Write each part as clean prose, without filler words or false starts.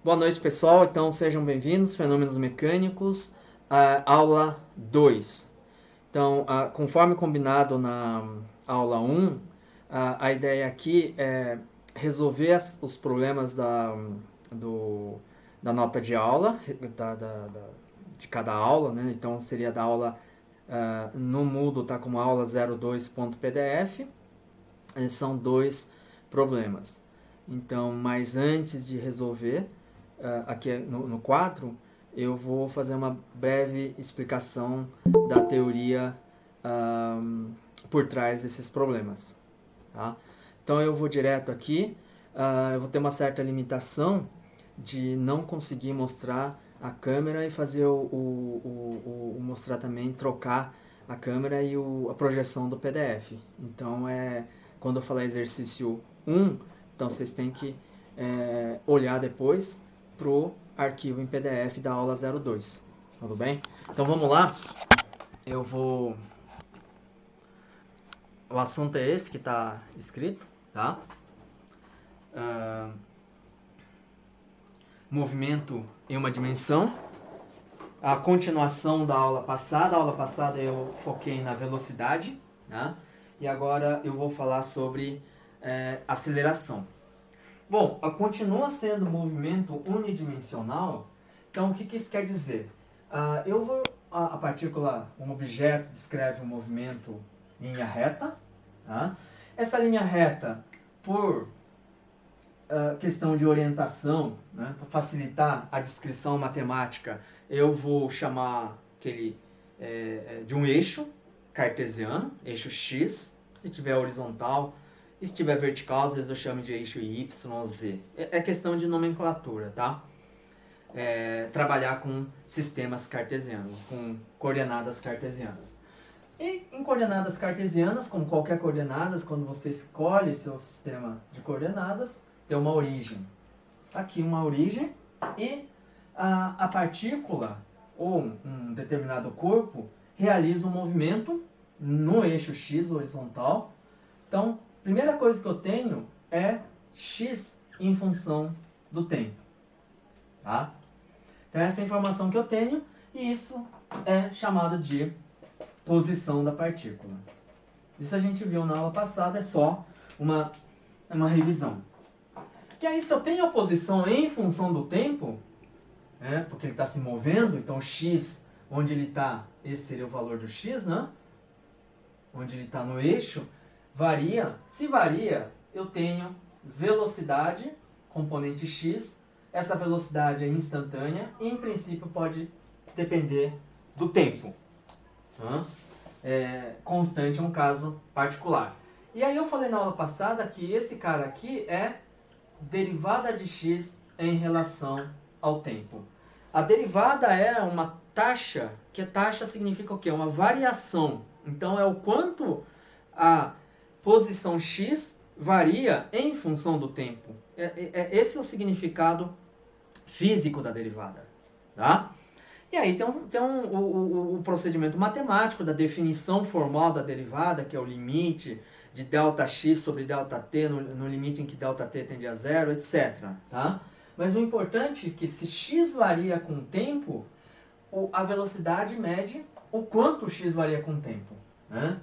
Boa noite, pessoal. Então, sejam bem-vindos, Fenômenos Mecânicos, aula 2. Então, conforme combinado na aula 1, a ideia aqui é resolver os problemas da nota de aula, de cada aula, né? Então, seria da aula, no Moodle está como aula 02.pdf, e são 2 problemas. Então, mas antes de resolver, aqui no quadro, eu vou fazer uma breve explicação da teoria por trás desses problemas. Tá? Então eu vou direto aqui, eu vou ter uma certa limitação de não conseguir mostrar a câmera e fazer mostrar também, trocar a câmera e a projeção do PDF. Então, quando eu falar exercício 1, então vocês têm que olhar depois para o arquivo em PDF da aula 02. Tudo bem? Então vamos lá. O assunto é esse que está escrito, tá? Movimento em uma dimensão. A continuação da aula passada. A aula passada eu foquei na velocidade, né? E agora eu vou falar sobre aceleração. Bom, continua sendo movimento unidimensional. Então, o que isso quer dizer? A partícula, um objeto descreve um movimento em linha reta. Tá? Essa linha reta, por questão de orientação, né, para facilitar a descrição matemática, eu vou chamar aquele de um eixo cartesiano, eixo X. Se tiver horizontal, e se tiver vertical, às vezes eu chamo de eixo Y, Z. É questão de nomenclatura, tá? Trabalhar com sistemas cartesianos, com coordenadas cartesianas. E em coordenadas cartesianas, como qualquer coordenadas, quando você escolhe seu sistema de coordenadas, tem uma origem. Aqui uma origem e a partícula ou um determinado corpo realiza um movimento no eixo X horizontal. Então, primeira coisa que eu tenho é x em função do tempo. Tá? Então, essa é a informação que eu tenho e isso é chamado de posição da partícula. Isso a gente viu na aula passada, é só uma revisão. E aí, se eu tenho a posição em função do tempo, porque ele está se movendo, então x, onde ele está, esse seria o valor do x, né? Onde ele está no eixo, varia. Se varia, eu tenho velocidade, componente x. Essa velocidade é instantânea e, em princípio, pode depender do tempo. Constante é um caso particular. E aí eu falei na aula passada que esse cara aqui é derivada de x em relação ao tempo. A derivada é uma taxa, que taxa significa o quê? Uma variação. Então é o quanto a posição x varia em função do tempo. Esse é o significado físico da derivada. Tá? E aí tem o procedimento matemático da definição formal da derivada, que é o limite de ΔX sobre ΔT no limite em que ΔT tende a zero, etc. Tá? Mas o importante é que se x varia com o tempo, a velocidade mede o quanto o x varia com o tempo. Né?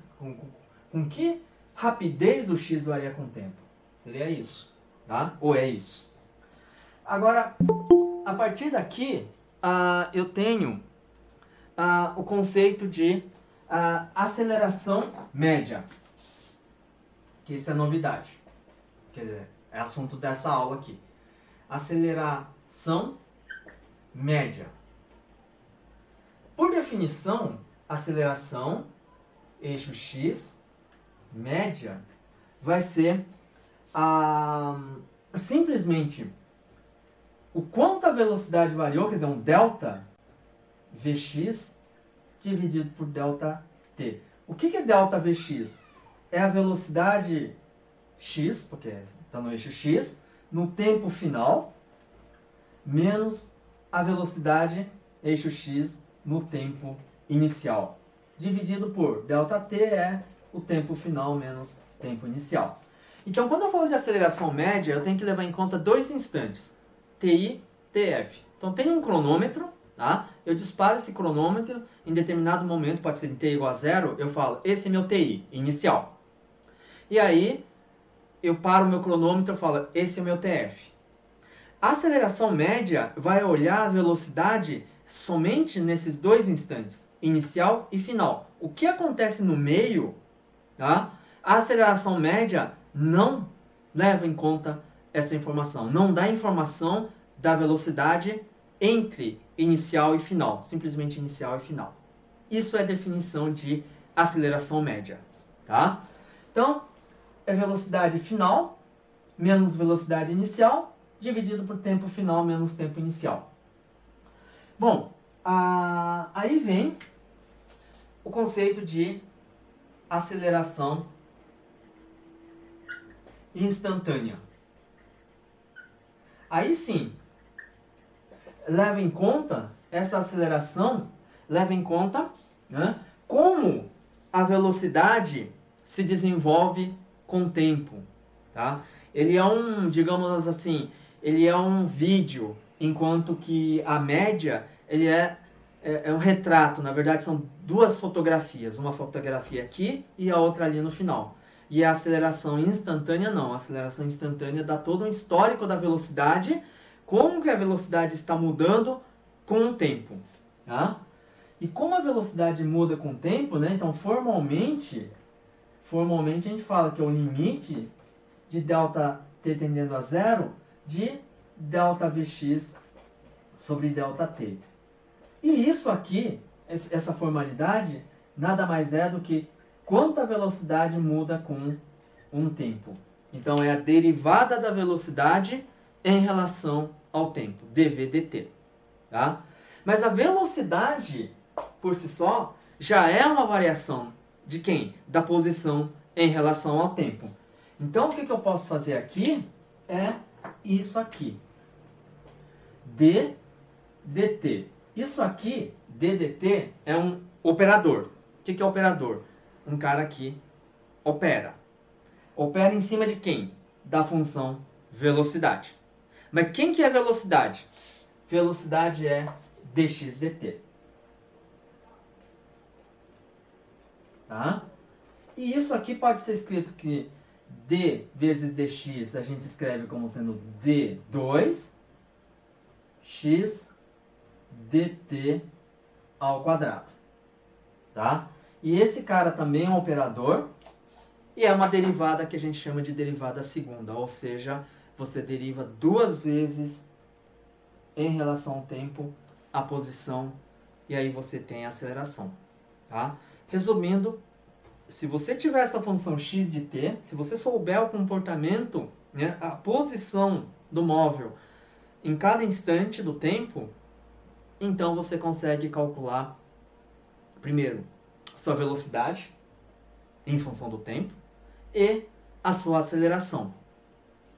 Com que rapidez o x varia com o tempo. Seria isso. Tá? Ou é isso. Agora, a partir daqui, eu tenho o conceito de aceleração média. Que isso é novidade. Quer dizer, é assunto dessa aula aqui. Aceleração média. Por definição, aceleração, eixo x, média, vai ser simplesmente o quanto a velocidade variou, quer dizer, um delta Vx dividido por delta t. O que é delta Vx? É a velocidade x, porque está no eixo x, no tempo final, menos a velocidade eixo x no tempo inicial. Dividido por ΔT é o tempo final menos tempo inicial. Então, quando eu falo de aceleração média, eu tenho que levar em conta 2 instantes. TI TF. Então tem um cronômetro, tá? Eu disparo esse cronômetro, em determinado momento, pode ser em t igual a 0, eu falo, esse é meu TI, inicial. E aí, eu paro o meu cronômetro e falo, esse é o meu TF. A aceleração média vai olhar a velocidade somente nesses dois instantes, inicial e final. O que acontece no meio, tá? A aceleração média não leva em conta essa informação, não dá informação da velocidade entre inicial e final, simplesmente inicial e final. Isso é a definição de aceleração média, tá? Então, é velocidade final menos velocidade inicial dividido por tempo final menos tempo inicial. Bom, aí vem o conceito de aceleração instantânea. Aí sim, leva em conta, essa aceleração leva em conta, né, como a velocidade se desenvolve com o tempo. Tá? Ele é um, digamos assim, ele é um vídeo, enquanto que a média ele é um retrato. Na verdade, são duas fotografias. Uma fotografia aqui e a outra ali no final. E a aceleração instantânea não. A aceleração instantânea dá todo um histórico da velocidade, como que a velocidade está mudando com o tempo. Tá? E como a velocidade muda com o tempo, né? Então formalmente a gente fala que é o limite de delta t tendendo a zero de delta Vx sobre delta t. E isso aqui, essa formalidade, nada mais é do que quanto a velocidade muda com um tempo. Então é a derivada da velocidade em relação ao tempo, dv dt. Tá? Mas a velocidade, por si só, já é uma variação de quem? Da posição em relação ao tempo. Então, o que eu posso fazer aqui é isso aqui. d dt. Isso aqui, d dt, é um operador. O que é operador? Um cara que opera. Opera em cima de quem? Da função velocidade. Mas quem que é velocidade? Velocidade é dx dt. Tá? E isso aqui pode ser escrito que d vezes dx a gente escreve como sendo d2 x dt ao quadrado. Tá? E esse cara também é um operador e é uma derivada que a gente chama de derivada segunda, ou seja, você deriva duas vezes em relação ao tempo a posição e aí você tem a aceleração. Tá? Resumindo, se você tiver essa função x de t, se você souber o comportamento, né, a posição do móvel em cada instante do tempo, então você consegue calcular, primeiro, sua velocidade em função do tempo e a sua aceleração.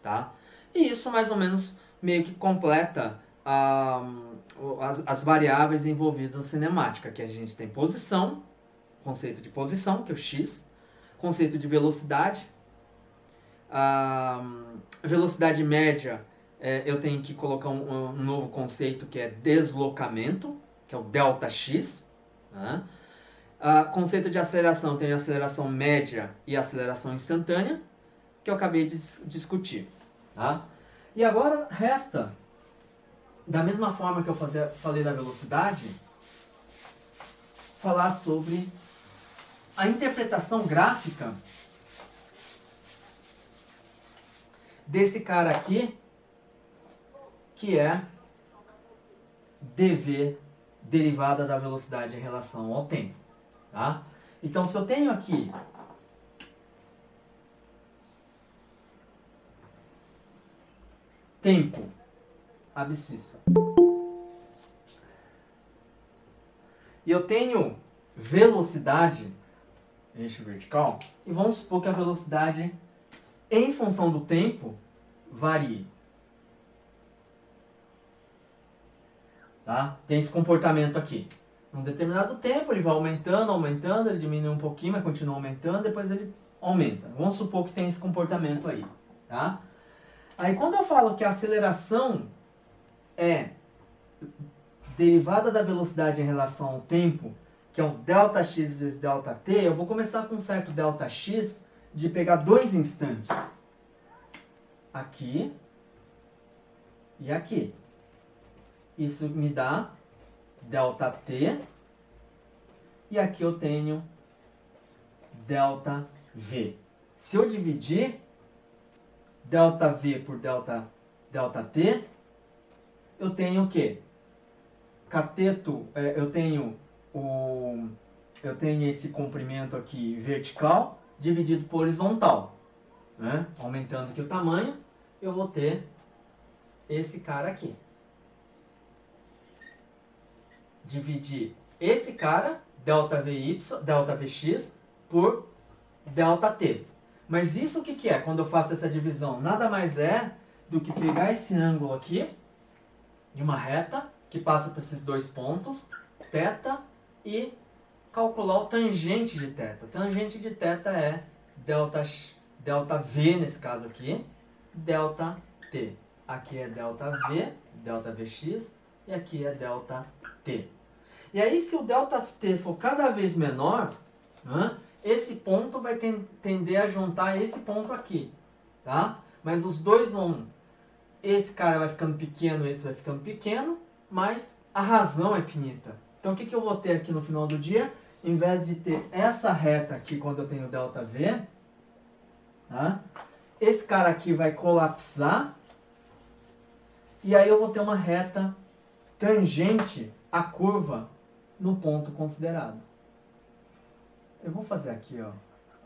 Tá? E isso mais ou menos meio que completa as variáveis envolvidas na cinemática, que a gente tem posição, conceito de posição, que é o x, conceito de velocidade, velocidade média, eu tenho que colocar um novo conceito que é deslocamento, que é o delta x. Né? Conceito de aceleração, tem a aceleração média e a aceleração instantânea, que eu acabei de discutir. Tá? E agora resta, da mesma forma que eu falei da velocidade, falar sobre a interpretação gráfica desse cara aqui, que é dv derivada da velocidade em relação ao tempo. Tá? Então, se eu tenho aqui tempo, abscissa, e eu tenho velocidade, eixo vertical, e vamos supor que a velocidade em função do tempo varie. Tá? Tem esse comportamento aqui. Num determinado tempo ele vai aumentando, ele diminui um pouquinho, mas continua aumentando, depois ele aumenta. Vamos supor que tem esse comportamento aí. Tá? Aí quando eu falo que a aceleração é derivada da velocidade em relação ao tempo, que é um ΔX vezes ΔT, eu vou começar com um certo ΔX de pegar 2 instantes. Aqui e aqui. Isso me dá ΔT. E aqui eu tenho ΔV. Se eu dividir ΔV por ΔT, eu tenho o quê? Cateto, eu tenho esse comprimento aqui vertical dividido por horizontal, né? Aumentando aqui o tamanho, eu vou ter esse cara aqui. Dividir esse cara, ΔVx, por ΔT. Mas isso o que é quando eu faço essa divisão? Nada mais é do que pegar esse ângulo aqui, de uma reta, que passa por esses 2 pontos, θ, e calcular o tangente de θ. Tangente de θ é ΔV, nesse caso aqui, ΔT. Aqui é ΔV, ΔVx, e aqui é ΔT. E aí, se o ΔT for cada vez menor, né, esse ponto vai tender a juntar esse ponto aqui, tá? Mas os dois vão... Esse cara vai ficando pequeno, esse vai ficando pequeno, mas a razão é finita. Então, o que eu vou ter aqui no final do dia? Em vez de ter essa reta aqui, quando eu tenho ΔV, tá? Esse cara aqui vai colapsar, e aí eu vou ter uma reta tangente à curva no ponto considerado. Eu vou fazer aqui, ó,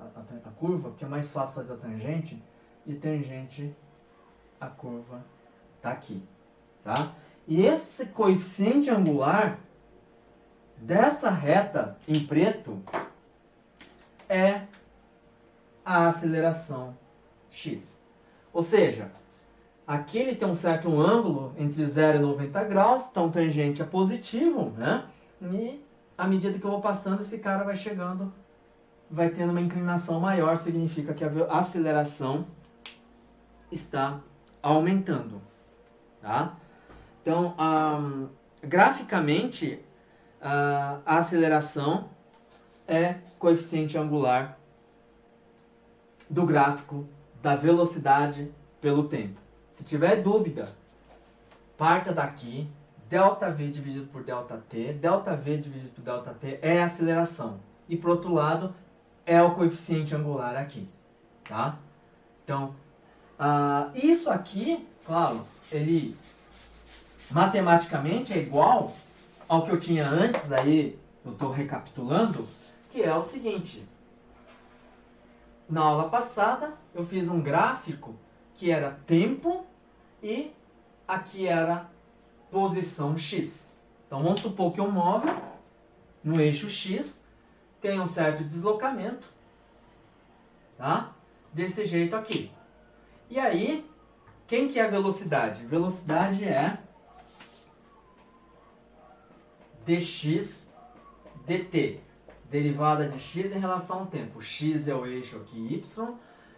a curva, porque é mais fácil fazer a tangente, e tangente à curva tá aqui, tá? E esse coeficiente angular dessa reta em preto é a aceleração x. Ou seja, aqui ele tem um certo ângulo entre 0 e 90 graus, então tangente é positivo, né? E à medida que eu vou passando, esse cara vai chegando, vai tendo uma inclinação maior, significa que a aceleração está aumentando, tá? Então, graficamente, a aceleração é coeficiente angular do gráfico da velocidade pelo tempo. Se tiver dúvida, parta daqui, ΔV dividido por ΔT, ΔV dividido por ΔT é a aceleração. E por outro lado, é o coeficiente angular aqui, tá? Então, isso aqui, claro, ele matematicamente é igual ao que eu tinha antes, aí eu estou recapitulando, que é o seguinte. Na aula passada, eu fiz um gráfico que era tempo e aqui era posição x. Então, vamos supor que um móvel no eixo x tem um certo deslocamento, tá? Desse jeito aqui. E aí, quem que é a velocidade? Velocidade é dx dt, derivada de x em relação ao tempo. X é o eixo aqui y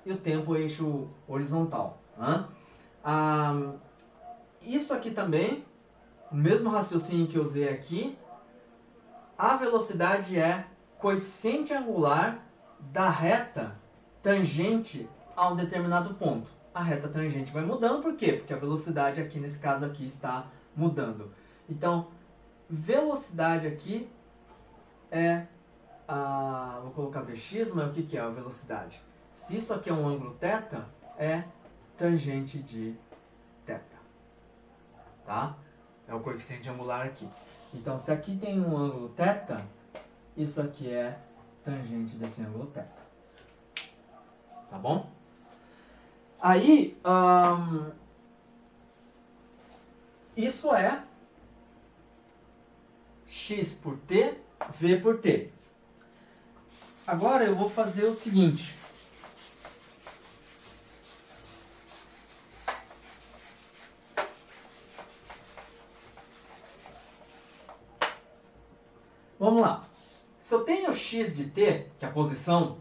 e o tempo é o eixo horizontal. Né? Isso aqui também, o mesmo raciocínio que eu usei aqui, a velocidade é coeficiente angular da reta tangente a um determinado ponto. A reta tangente vai mudando, por quê? Porque a velocidade aqui, nesse caso aqui, está mudando. Então, velocidade aqui é vou colocar Vx, mas o que é a velocidade? Se isso aqui é um ângulo θ, é tangente de θ. Tá? É o coeficiente angular aqui. Então, se aqui tem um ângulo θ, isso aqui é tangente desse ângulo θ. Tá bom? Aí, isso é x por t, v por t. Agora eu vou fazer o seguinte. Vamos lá. Se eu tenho x de t, que é a posição,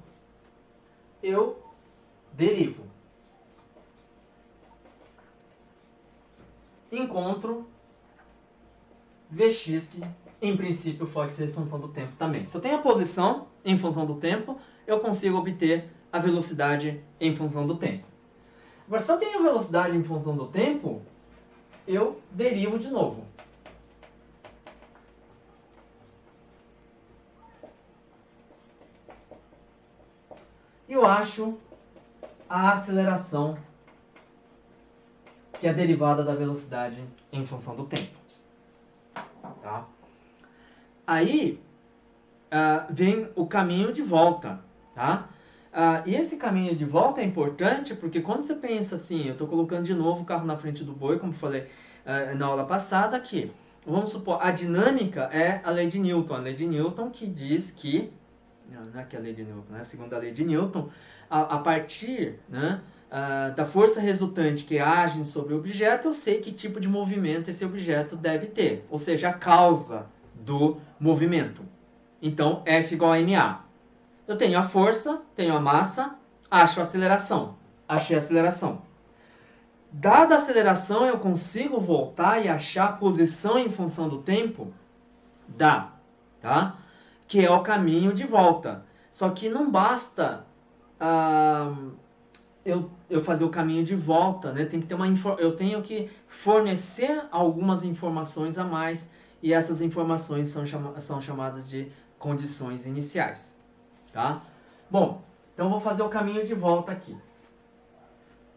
eu derivo. Encontro Vx, que em princípio pode ser função do tempo também. Se eu tenho a posição em função do tempo, eu consigo obter a velocidade em função do tempo. Agora, se eu tenho a velocidade em função do tempo, eu derivo de novo. E eu acho a aceleração, que é a derivada da velocidade em função do tempo. Tá? Aí vem o caminho de volta. Tá? E esse caminho de volta é importante porque quando você pensa assim, eu estou colocando de novo o carro na frente do boi, como falei na aula passada aqui. Vamos supor, a dinâmica é a lei de Newton. A lei de Newton que diz que... Não é que a lei de Newton, né? Segundo a lei de Newton, a partir, né, da força resultante que age sobre o objeto, eu sei que tipo de movimento esse objeto deve ter. Ou seja, a causa do movimento. Então, F igual a ma. Eu tenho a força, tenho a massa, acho a aceleração. Achei a aceleração. Dada a aceleração, eu consigo voltar e achar a posição em função do tempo? Dá, tá? Que é o caminho de volta. Só que não basta eu fazer o caminho de volta, né? Tem que ter eu tenho que fornecer algumas informações a mais, e essas informações são chamadas de condições iniciais. Tá? Bom, então eu vou fazer o caminho de volta aqui.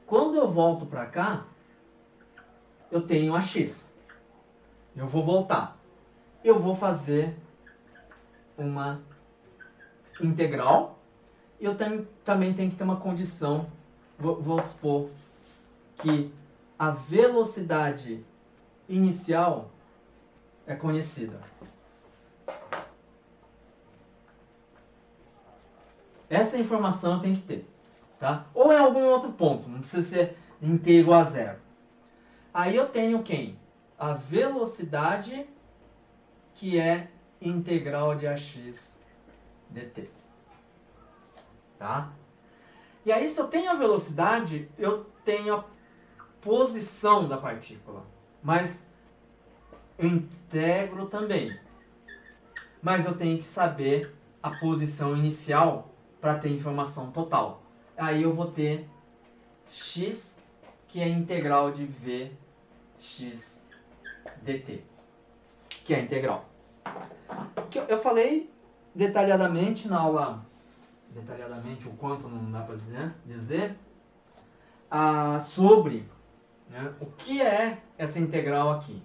Quando eu volto para cá, eu tenho a x. Eu vou voltar. Eu vou fazer uma integral. E eu também tenho que ter uma condição. Vou supor que a velocidade inicial é conhecida. Essa informação eu tenho que ter. Tá? Ou em algum outro ponto. Não precisa ser inteiro a zero. Aí eu tenho quem? A velocidade que é integral de ax dt. Tá? E aí, se eu tenho a velocidade, eu tenho a posição da partícula. Mas eu integro também. Mas eu tenho que saber a posição inicial para ter informação total. Aí eu vou ter x, que é a integral de vx dt. Que é a integral. Que eu falei detalhadamente na aula... Detalhadamente, o quanto não dá para dizer, sobre, né, o que é essa integral aqui.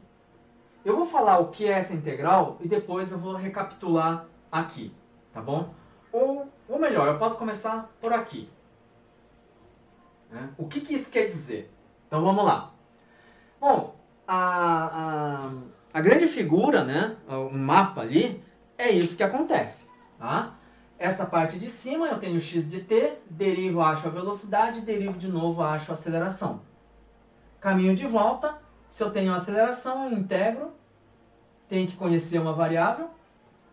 Eu vou falar o que é essa integral e depois eu vou recapitular aqui, tá bom? Ou melhor, eu posso começar por aqui. Né? O que isso quer dizer? Então vamos lá. Bom, a grande figura, né, o mapa ali, é isso que acontece, tá? Essa parte de cima eu tenho x de t, derivo, acho a velocidade, derivo de novo, acho a aceleração. Caminho de volta, se eu tenho a aceleração, eu integro, tenho que conhecer uma variável,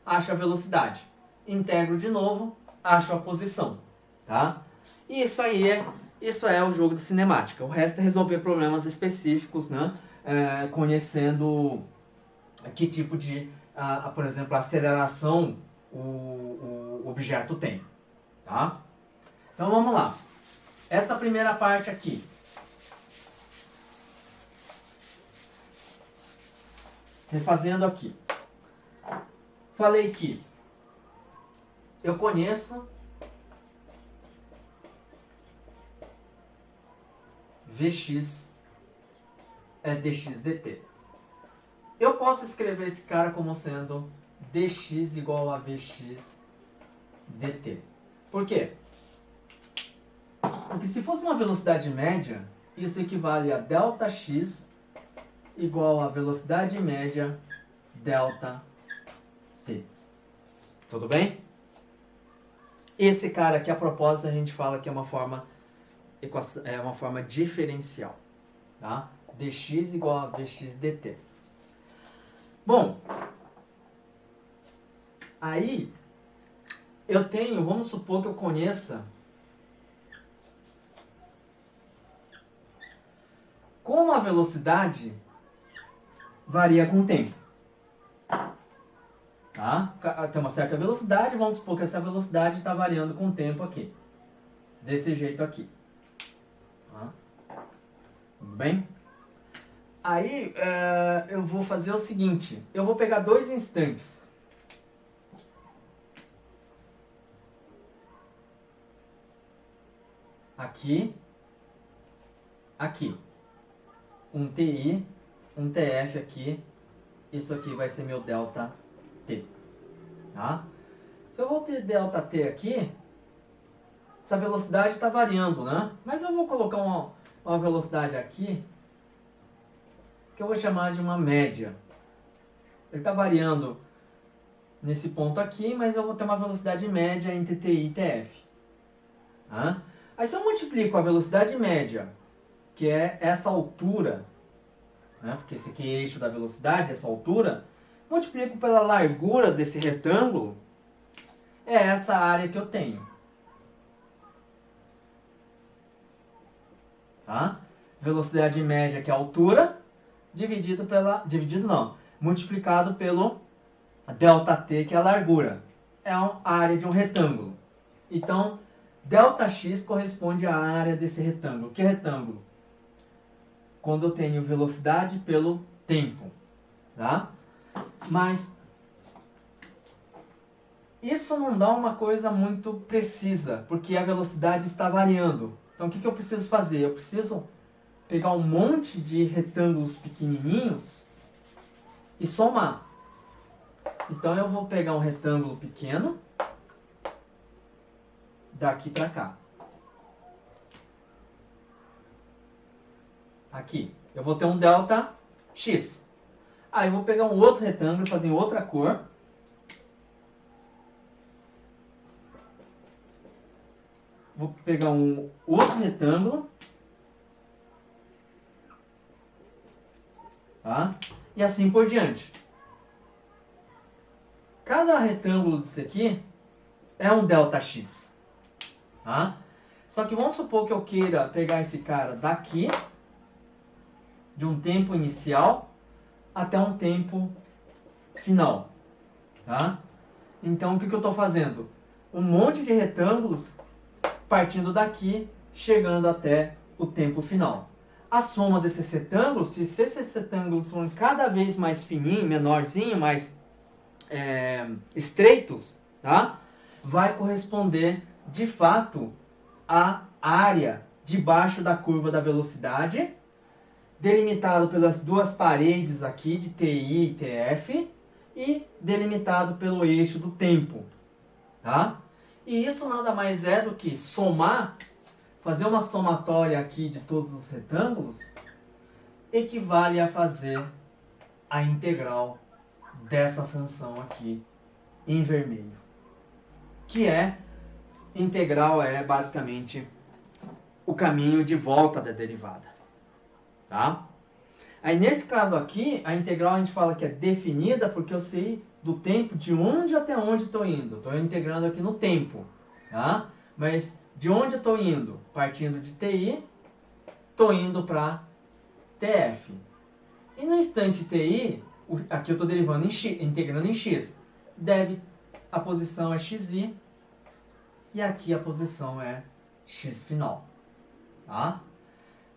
acho a velocidade. Integro de novo, acho a posição. Tá? E isso é o jogo de cinemática. O resto é resolver problemas específicos, né? Conhecendo que tipo de, por exemplo, aceleração o objeto tem. Tá? Então vamos lá. Essa primeira parte aqui. Refazendo aqui. Falei que eu conheço Vx dx dt. Eu posso escrever esse cara como sendo dx igual a Vx dt. Por quê? Porque se fosse uma velocidade média, isso equivale a ΔX igual a velocidade média ΔT. Tudo bem? Esse cara aqui, a propósito, a gente fala que é uma forma diferencial. Tá? dx igual a Vx dt. Bom, aí eu tenho, vamos supor que eu conheça como a velocidade varia com o tempo. Tá? Tem uma certa velocidade, vamos supor que essa velocidade está variando com o tempo aqui. Desse jeito aqui. Tá? Tudo bem? Aí eu vou fazer o seguinte, eu vou pegar 2 instantes. Aqui, aqui. Um TI, um TF aqui. Isso aqui vai ser meu delta T. Tá? Se eu vou ter delta T aqui, essa velocidade está variando, né? Mas eu vou colocar uma velocidade aqui, que eu vou chamar de uma média. Ele está variando nesse ponto aqui, mas eu vou ter uma velocidade média entre TI e TF. Tá? Aí se eu multiplico a velocidade média, que é essa altura, né? Porque esse aqui é eixo da velocidade, essa altura, multiplico pela largura desse retângulo, é essa área que eu tenho. Tá? Velocidade média, que é a altura, multiplicado pelo ΔT, que é a largura. É a área de um retângulo. Então, ΔX corresponde à área desse retângulo. Que retângulo? Quando eu tenho velocidade pelo tempo. Tá? Mas isso não dá uma coisa muito precisa, porque a velocidade está variando. Então, o que eu preciso fazer? Eu preciso pegar um monte de retângulos pequenininhos e somar. Então, eu vou pegar um retângulo pequeno daqui para cá. Aqui. Eu vou ter um delta X. Aí, eu vou pegar um outro retângulo e fazer em outra cor. Vou pegar um outro retângulo. Tá? E assim por diante. Cada retângulo desse aqui é um ΔX. Tá? Só que vamos supor que eu queira pegar esse cara daqui, de um tempo inicial até um tempo final. Tá? Então, o que eu estou fazendo? Um monte de retângulos partindo daqui, chegando até o tempo final. A soma desses retângulos, se esses retângulos forem cada vez mais fininhos, menorzinho, mais estreitos, tá? Vai corresponder, de fato, à área debaixo da curva da velocidade, delimitado pelas duas paredes aqui de TI e TF, e delimitado pelo eixo do tempo. Tá? E isso nada mais é do que somar, fazer uma somatória aqui de todos os retângulos, equivale a fazer a integral dessa função aqui em vermelho. Que integral é basicamente o caminho de volta da derivada. Tá? Aí nesse caso aqui, a integral a gente fala que é definida porque eu sei do tempo de onde até onde estou indo. Estou integrando aqui no tempo. Tá? Mas de onde eu estou indo? Partindo de TI, estou indo para TF. E no instante TI, aqui eu estou derivando em x, integrando em x. A posição é xi e aqui a posição é x final. Tá?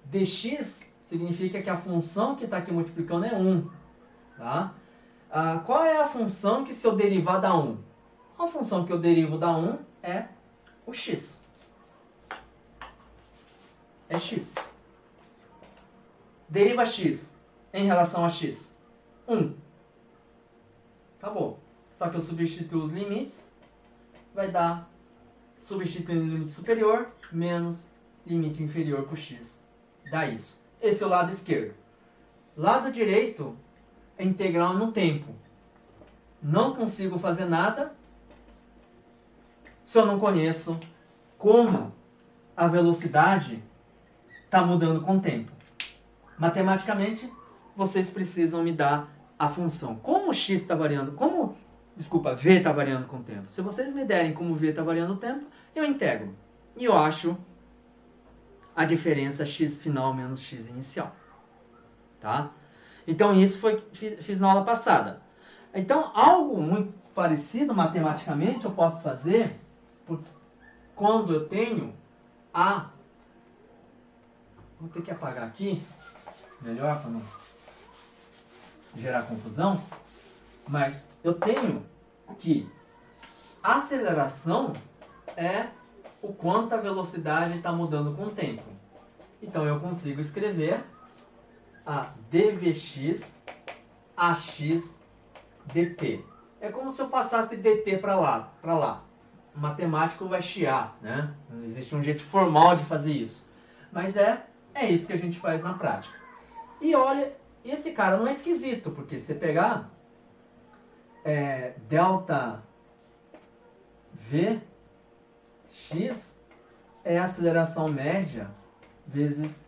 dx significa que a função que está aqui multiplicando é 1. Tá? Qual é a função que se eu derivar da 1? A função que eu derivo da 1 é o x. É x. Deriva x em relação a x. 1. Acabou. Só que eu substituo os limites. Vai dar, substituindo o limite superior, menos limite inferior para o x. Dá isso. Esse é o lado esquerdo. Lado direito é integral no tempo. Não consigo fazer nada se eu não conheço como a velocidade está mudando com o tempo. Matematicamente, vocês precisam me dar a função. Como x está variando, v está variando com o tempo. Se vocês me derem como v está variando o tempo, eu integro. E eu acho a diferença x final menos x inicial. Tá? Então, isso fiz na aula passada. Então, algo muito parecido matematicamente eu posso fazer quando eu tenho a... Vou ter que apagar aqui, melhor para não gerar confusão. Mas eu tenho que a aceleração é o quanto a velocidade está mudando com o tempo. Então eu consigo escrever a dvx ax dt. É como se eu passasse dt para lá. O matemático vai chiar, né? Não existe um jeito formal de fazer isso. Mas é isso que a gente faz na prática. E olha, esse cara não é esquisito, porque se você pegar delta v x é a aceleração média vezes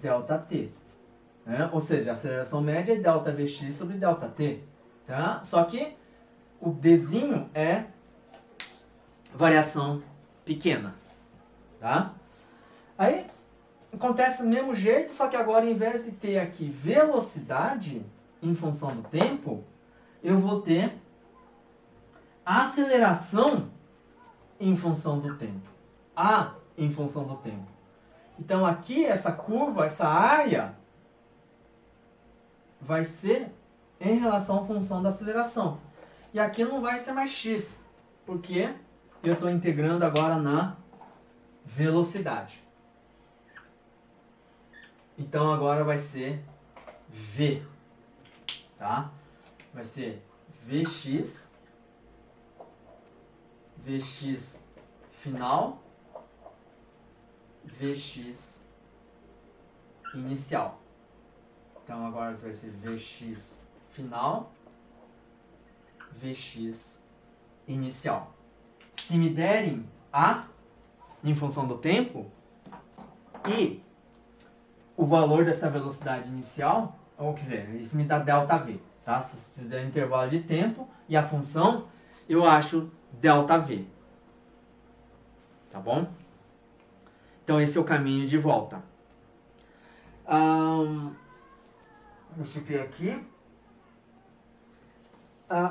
delta t. Né? Ou seja, a aceleração média é delta vx sobre delta t. Tá? Só que o dzinho é variação pequena. Tá? Aí acontece do mesmo jeito, só que agora em vez de ter aqui velocidade em função do tempo, eu vou ter a aceleração em função do tempo. A em função do tempo. Então aqui essa curva, essa área, vai ser em relação à função da aceleração. E aqui não vai ser mais x, porque eu estou integrando agora na velocidade. Então agora vai ser v, tá? Vai ser vx final, vx inicial. Então agora vai ser vx final, vx inicial. Se me derem a em função do tempo e o valor dessa velocidade inicial, ou quer dizer, isso me dá ΔV, tá? Se der intervalo de tempo e a função, eu acho ΔV. Tá bom? Então esse é o caminho de volta. Deixa eu ver aqui.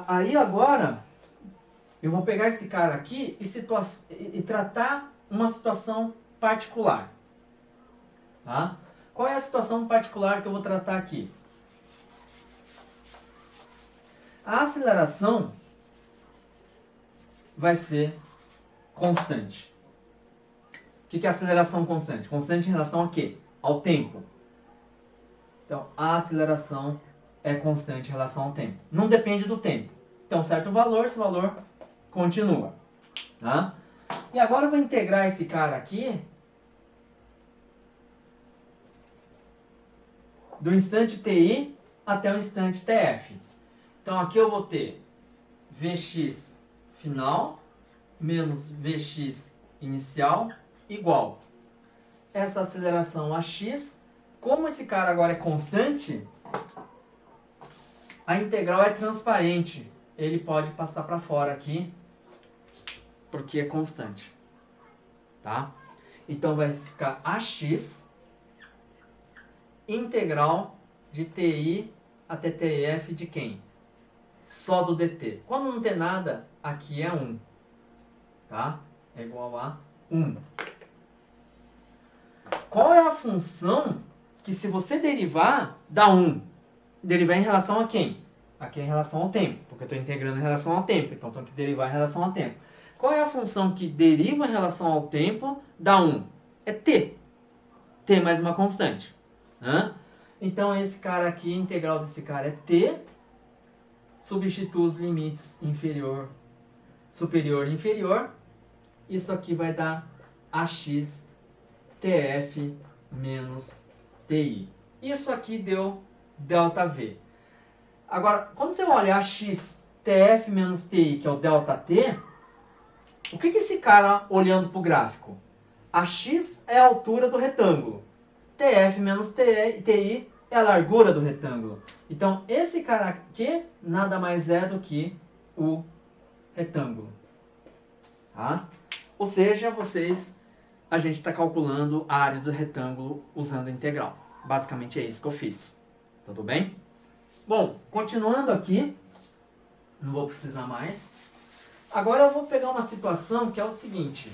Aí agora, eu vou pegar esse cara aqui e tratar uma situação particular. Tá? Qual é a situação particular que eu vou tratar aqui? A aceleração vai ser constante. O que é aceleração constante? Constante em relação a quê? Ao tempo. Então, a aceleração é constante em relação ao tempo. Não depende do tempo. Então, certo valor, esse valor continua. Tá? E agora eu vou integrar esse cara aqui do instante TI até o instante TF. Então aqui eu vou ter Vx final menos Vx inicial igual. Essa aceleração AX, como esse cara agora é constante, a integral é transparente. Ele pode passar para fora aqui, porque é constante. Tá? Então vai ficar AX integral de TI até TF de quem? Só do dt. Quando não tem nada, aqui é 1. Tá? É igual a 1. Qual é a função que se você derivar, dá 1? Derivar em relação a quem? Aqui é em relação ao tempo, porque eu estou integrando em relação ao tempo. Então, tenho que derivar em relação ao tempo. Qual é a função que deriva em relação ao tempo, dá 1? É t. T mais uma constante. Então esse cara aqui, a integral desse cara é t, substituo os limites superior e inferior, isso aqui vai dar ax tf menos ti. Isso aqui deu ΔV. Agora, quando você olha ax tf menos ti, que é o ΔT, o que esse cara olhando para o gráfico? Ax é a altura do retângulo. TF menos TI é a largura do retângulo. Então, esse cara aqui nada mais é do que o retângulo. Tá? Ou seja, a gente está calculando a área do retângulo usando a integral. Basicamente é isso que eu fiz. Tudo bem? Bom, continuando aqui, Não vou precisar mais. Agora eu vou pegar uma situação que é o seguinte.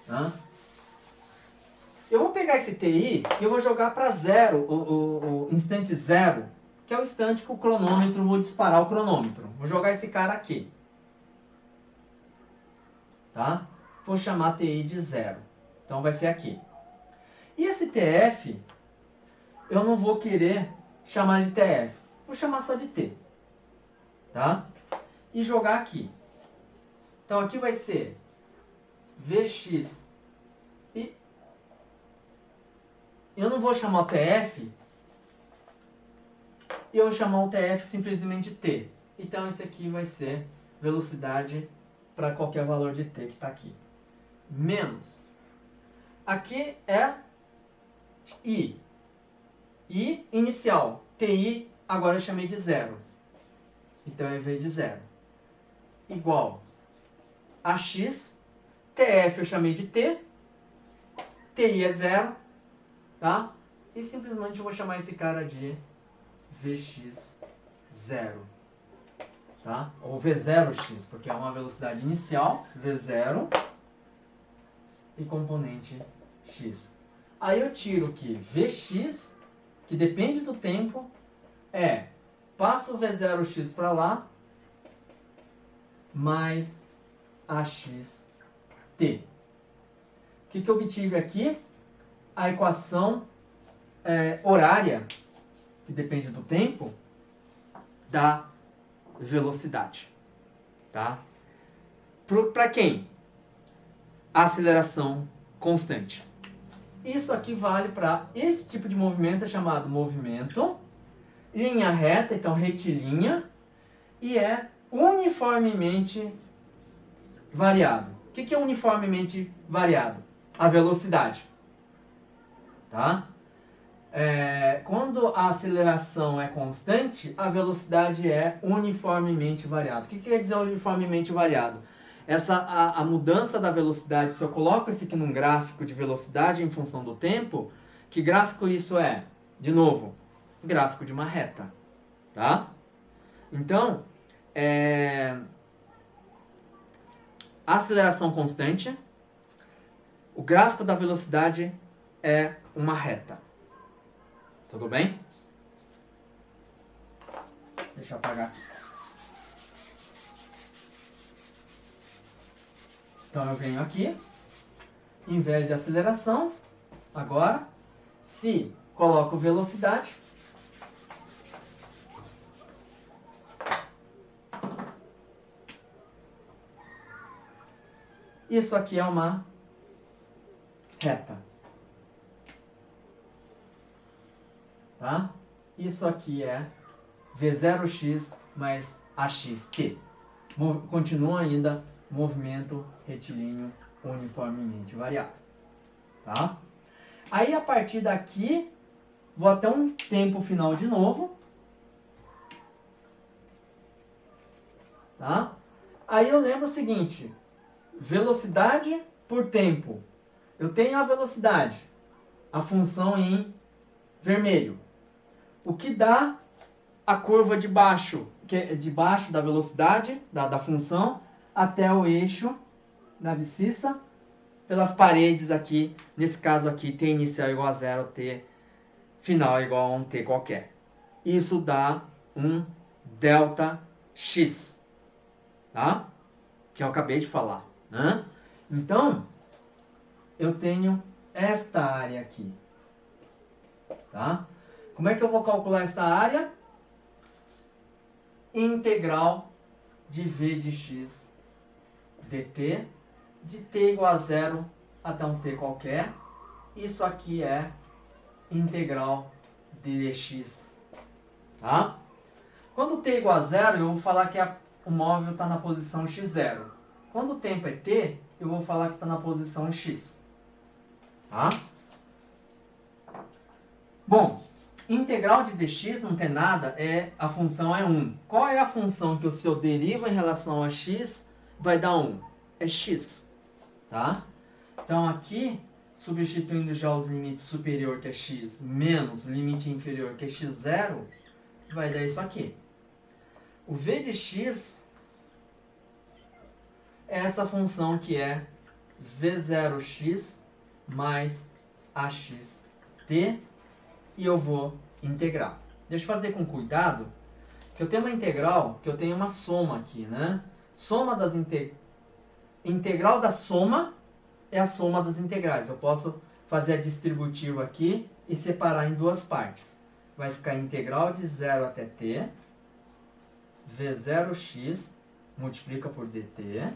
Tá? Eu vou pegar esse TI e eu vou jogar para zero, o instante zero, que é o instante que o cronômetro, vou disparar o cronômetro. Vou jogar esse cara aqui. Tá? Vou chamar TI de zero. Então vai ser aqui. E esse TF, eu não vou querer chamar de TF. Vou chamar só de T. Tá? E jogar aqui. Então aqui vai ser Vx. E eu não vou chamar o TF. E eu vou chamar o TF simplesmente T. Então esse aqui vai ser velocidade para qualquer valor de T que está aqui. Menos. Aqui é I. I inicial. TI agora eu chamei de zero. Então é V de zero. Igual a X. TF eu chamei de T. TI é zero. Tá? E simplesmente eu vou chamar esse cara de Vx0. Tá? Ou V0x, porque é uma velocidade inicial, V0, e componente x. Aí eu tiro que Vx, que depende do tempo, passo o V0x para lá, mais AXT. O que eu obtive aqui? A equação horária, que depende do tempo, da velocidade. Tá? Para quem? Aceleração constante. Isso aqui vale para esse tipo de movimento, é chamado movimento linha reta, então retilínea, e é uniformemente variado. O que é uniformemente variado? A velocidade. Tá? Quando a aceleração é constante, a velocidade é uniformemente variada. O que quer dizer uniformemente variado? A mudança da velocidade, se eu coloco isso aqui num gráfico de velocidade em função do tempo, que gráfico isso é? De novo, gráfico de uma reta. Tá? Então, aceleração constante, o gráfico da velocidade é uma reta. Tudo bem? Deixa eu apagar aqui. Então eu venho aqui, em vez de aceleração, agora, se coloco velocidade, isso aqui é uma reta. Tá? Isso aqui é V0x mais AXT. Continua ainda movimento retilíneo uniformemente variado. Tá? Aí a partir daqui, vou até um tempo final de novo. Tá? Aí eu lembro o seguinte, velocidade por tempo. Eu tenho a velocidade, a função em vermelho. O que dá a curva de baixo, que é de baixo da velocidade, da função, até o eixo da abscissa, pelas paredes aqui, nesse caso aqui, T inicial igual a 0, T final igual a um T qualquer. Isso dá um delta X, tá? Que eu acabei de falar. Né? Então, eu tenho esta área aqui. Tá? Como é que eu vou calcular essa área? Integral de V de x dt, de t igual a 0 até um t qualquer. Isso aqui é integral de dx. Tá? Quando t igual a 0, eu vou falar que o móvel está na posição x0. Quando o tempo é t, eu vou falar que está na posição x. Tá? Bom, integral de dx não tem nada, a função é 1. Qual é a função que se eu derivo em relação a x vai dar 1? É x. Tá? Então aqui, substituindo já os limites superior, que é x, menos limite inferior, que é x0, vai dar isso aqui. O v de x é essa função que é v0x mais axt, e eu vou integrar. Deixa eu fazer com cuidado, que eu tenho uma integral, que eu tenho uma soma aqui, né? Soma das integral da soma é a soma das integrais. Eu posso fazer a distributiva aqui e separar em duas partes. Vai ficar integral de 0 até t, v0x multiplica por dt,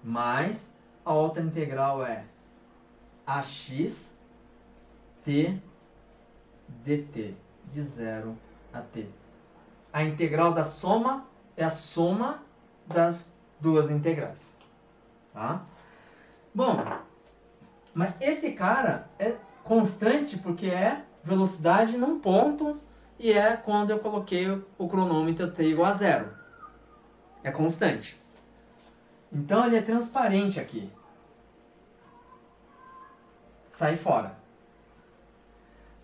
mais a outra integral é ax t dt, de 0 a t. A integral da soma é a soma das duas integrais. Tá? Bom, mas esse cara é constante porque é velocidade num ponto e é quando eu coloquei o cronômetro t igual a 0. É constante. Então ele é transparente aqui. Sai fora.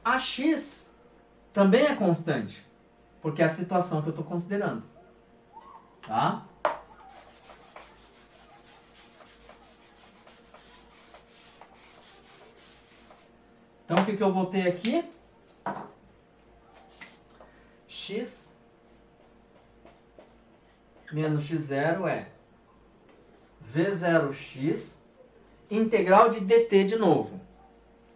A x também é constante, porque é a situação que eu estou considerando. Tá? Então o que eu vou ter aqui? X menos x0 é v0x integral de dt de novo.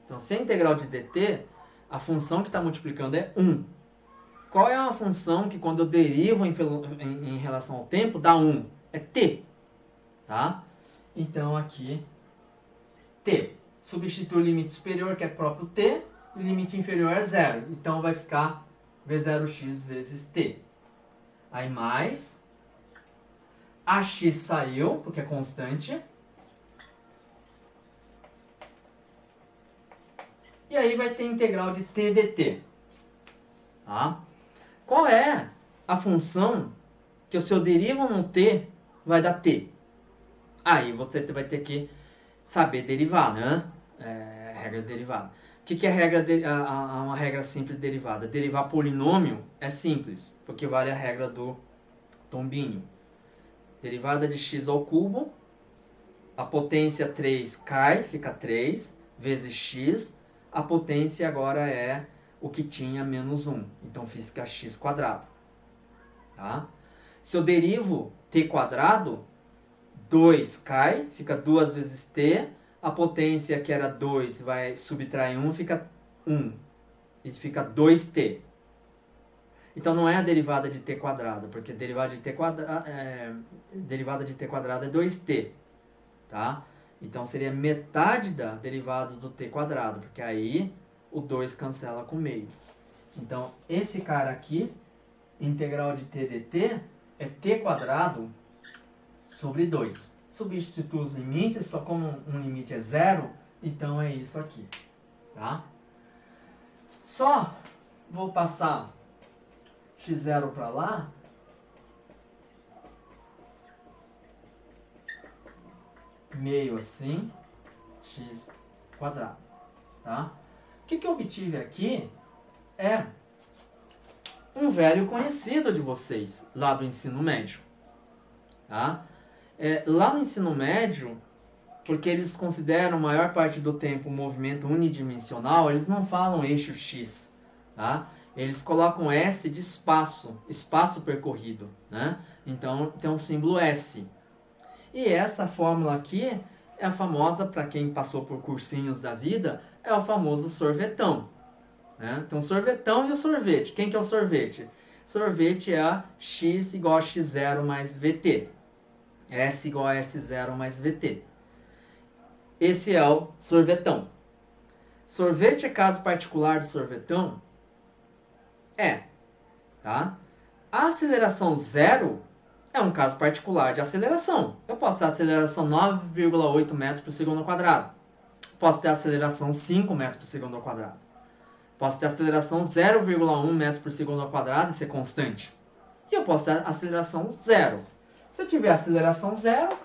Então, se é integral de dt, a função que está multiplicando é 1. Qual é a função que quando eu derivo em relação ao tempo dá 1? É t. Tá? Então, aqui, t. Substitui o limite superior, que é próprio t, e o limite inferior é 0. Então, vai ficar v0x vezes t. Aí, mais... A x saiu, porque é constante. E aí vai ter integral de t dt. Tá? Qual é a função que se eu derivo no t, vai dar t? Aí você vai ter que saber derivar, né? Regra de derivada. O que é uma regra simples de derivada? Derivar polinômio é simples, porque vale a regra do tombinho. Derivada de x ao cubo, a potência 3 cai, fica 3, vezes x, a potência agora é o que tinha menos 1, então fica x quadrado. Tá? Se eu derivo t quadrado, 2 cai, fica 2 vezes t, a potência que era 2 vai subtrair 1, fica 1, e fica 2t. Então não é a derivada de t quadrado, porque derivada de t quadrado é 2t. Tá? Então seria metade da derivada do t quadrado, porque aí o 2 cancela com meio. Então esse cara aqui, integral de t dt, é t quadrado sobre 2. Substituo os limites, só como um limite é 0, então é isso aqui. Tá? Só vou passar x0 para lá, meio assim, x quadrado. Tá? O que eu obtive aqui é um velho conhecido de vocês, lá do ensino médio. Tá? Lá no ensino médio, porque eles consideram a maior parte do tempo um movimento unidimensional, eles não falam eixo x. Tá? Eles colocam S de espaço, espaço percorrido, né? Então tem um símbolo S. E essa fórmula aqui é a famosa, para quem passou por cursinhos da vida, é o famoso sorvetão. Né? Então sorvetão e o sorvete. Quem que é o sorvete? Sorvete é a x igual a x0 mais vt. S igual a S0 mais vt. Esse é o sorvetão. Sorvete é caso particular do sorvetão? Tá? A aceleração zero é um caso particular de aceleração. Eu posso ter a aceleração 9,8 metros por segundo ao quadrado. Posso ter a aceleração 5 metros por segundo ao quadrado. Posso ter a aceleração 0,1 metros por segundo ao quadrado e ser constante. E eu posso ter a aceleração zero. Se eu tiver a aceleração zero,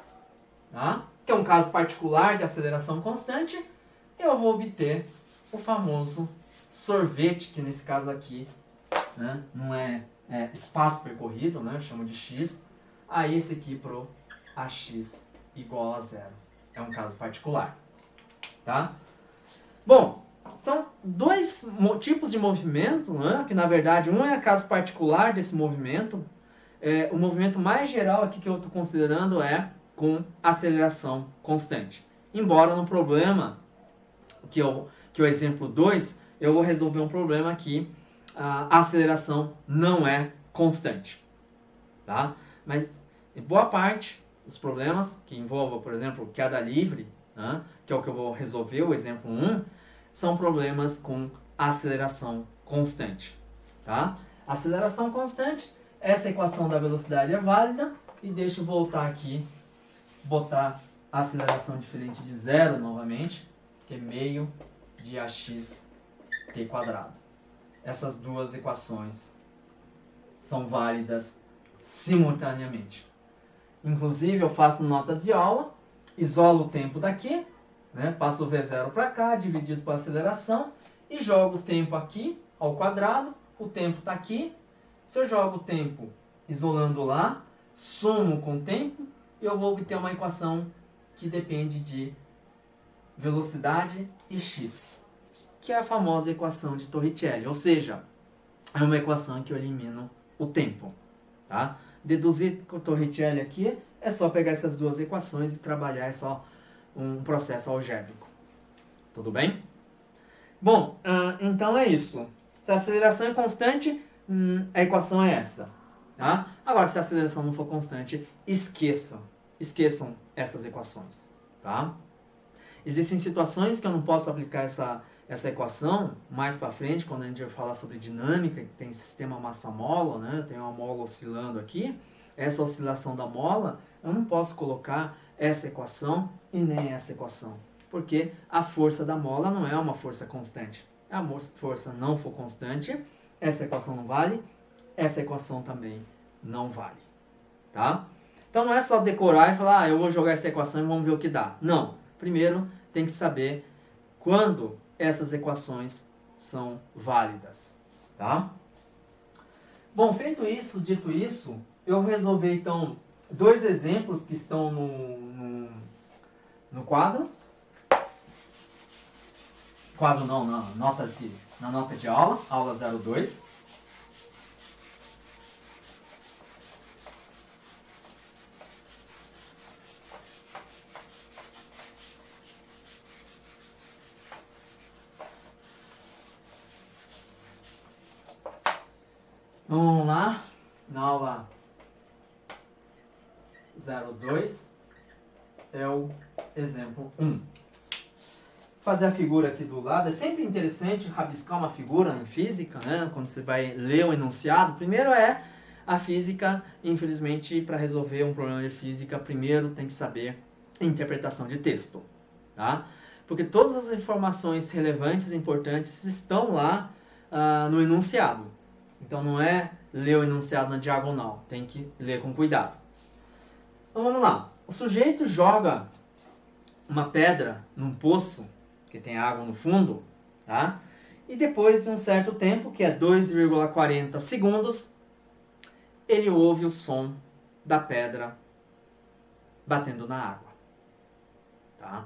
tá? Que é um caso particular de aceleração constante, eu vou obter o famoso sorvete, que nesse caso aqui, né, não é espaço percorrido, né, eu chamo de x, aí esse aqui pro AX igual a zero. É um caso particular. Tá? Bom, são dois tipos de movimento, né, que na verdade um é caso particular desse movimento. O movimento mais geral aqui que eu estou considerando é com aceleração constante. Embora no problema, que é o exemplo 2, eu vou resolver um problema que a aceleração não é constante. Tá? Mas em boa parte dos problemas que envolvam, por exemplo, queda livre, né, que é o que eu vou resolver, o exemplo 1, são problemas com aceleração constante. Tá? Aceleração constante, essa equação da velocidade é válida, e deixa eu voltar aqui, botar a aceleração diferente de zero novamente, que é meio de ax t quadrado. Essas duas equações são válidas simultaneamente. Inclusive, eu faço notas de aula, isolo o tempo daqui, né, passo o V0 para cá, dividido por aceleração, e jogo o tempo aqui ao quadrado, o tempo está aqui. Se eu jogo o tempo isolando lá, somo com o tempo, eu vou obter uma equação que depende de velocidade e x, que é a famosa equação de Torricelli, ou seja, é uma equação que eu elimino o tempo. Tá? Deduzir com Torricelli aqui é só pegar essas duas equações e trabalhar, é só um processo algébrico. Tudo bem? Bom, então é isso. Se a aceleração é constante, a equação é essa. Tá? Agora, se a aceleração não for constante, esqueçam essas equações. Tá? Existem situações que eu não posso aplicar essa equação mais para frente, quando a gente vai falar sobre dinâmica, que tem sistema massa-mola, né? Eu tenho uma mola oscilando aqui. Essa oscilação da mola, eu não posso colocar essa equação e nem essa equação, porque a força da mola não é uma força constante. A força não for constante, essa equação não vale, essa equação também não vale. Tá? Então não é só decorar e falar, eu vou jogar essa equação e vamos ver o que dá. Não. Primeiro tem que saber quando essas equações são válidas. Tá? Bom, dito isso, eu vou resolver então dois exemplos que estão no quadro. Quadro não, na nota de aula, aula 02. Vamos lá, na aula 02 é o exemplo 1. Fazer a figura aqui do lado. É sempre interessante rabiscar uma figura em física, né? Quando você vai ler o enunciado. Primeiro é a física, infelizmente, para resolver um problema de física, primeiro tem que saber interpretação de texto. Tá? Porque todas as informações relevantes e importantes estão lá no enunciado. Então não é ler o enunciado na diagonal, tem que ler com cuidado. Então vamos lá. O sujeito joga uma pedra num poço, que tem água no fundo, tá? E depois de um certo tempo, que é 2,40 segundos, ele ouve o som da pedra batendo na água. Tá?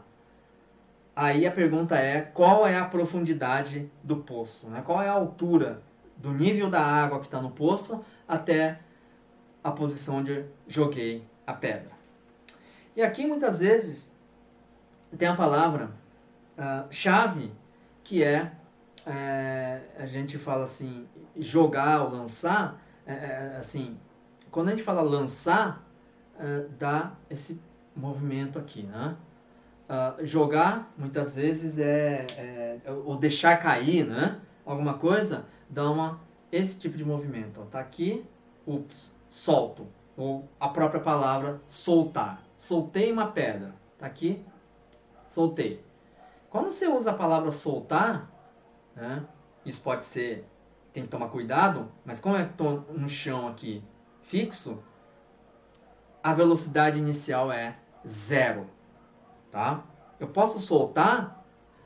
Aí a pergunta é, qual é a profundidade do poço? Né? Qual é a altura do nível da água que está no poço até a posição onde joguei a pedra? E aqui muitas vezes tem a palavra chave, que a gente fala assim, jogar ou lançar, assim, quando a gente fala lançar, dá esse movimento aqui, né? Jogar, muitas vezes, ou deixar cair, né? Alguma coisa, dá esse tipo de movimento. Ó, tá aqui, ups, solto. Ou a própria palavra soltar. Soltei uma pedra. Tá aqui, soltei. Quando você usa a palavra soltar, né, isso pode ser, tem que tomar cuidado, mas como eu estou no chão aqui fixo, a velocidade inicial é 0. Tá? Eu posso soltar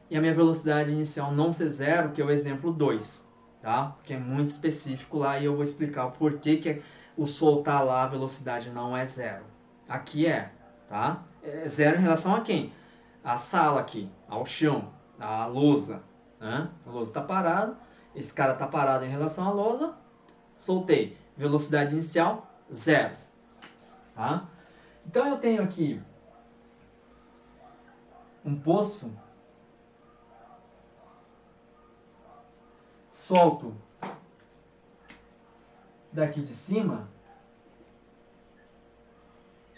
e a minha velocidade inicial não ser 0, que é o exemplo 2. tá? Porque é muito específico lá e eu vou explicar o porquê que o soltar lá a velocidade não é zero. Aqui é, tá? É zero em relação a quem? A sala aqui, ao chão, à lousa, né? A lousa está parada, esse cara está parado em relação à lousa, soltei. Velocidade inicial, zero, tá? Então eu tenho aqui um poço, solto daqui de cima,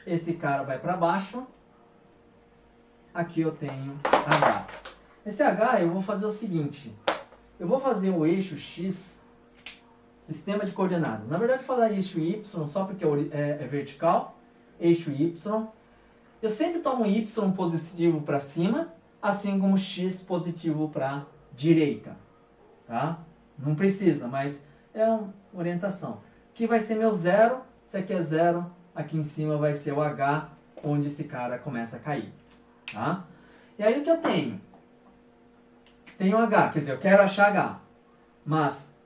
esse cara vai para baixo, aqui eu tenho H. Esse H eu vou fazer o seguinte, eu vou fazer o eixo X, sistema de coordenadas. Na verdade, falar eixo Y só porque é vertical, eixo Y. Eu sempre tomo Y positivo para cima, assim como X positivo para direita. Tá? Não precisa, mas é uma orientação. Aqui vai ser meu zero, isso aqui é zero, aqui em cima vai ser o H, onde esse cara começa a cair. Tá? E aí o que eu tenho? Tenho H, quer dizer, eu quero achar H. Mas,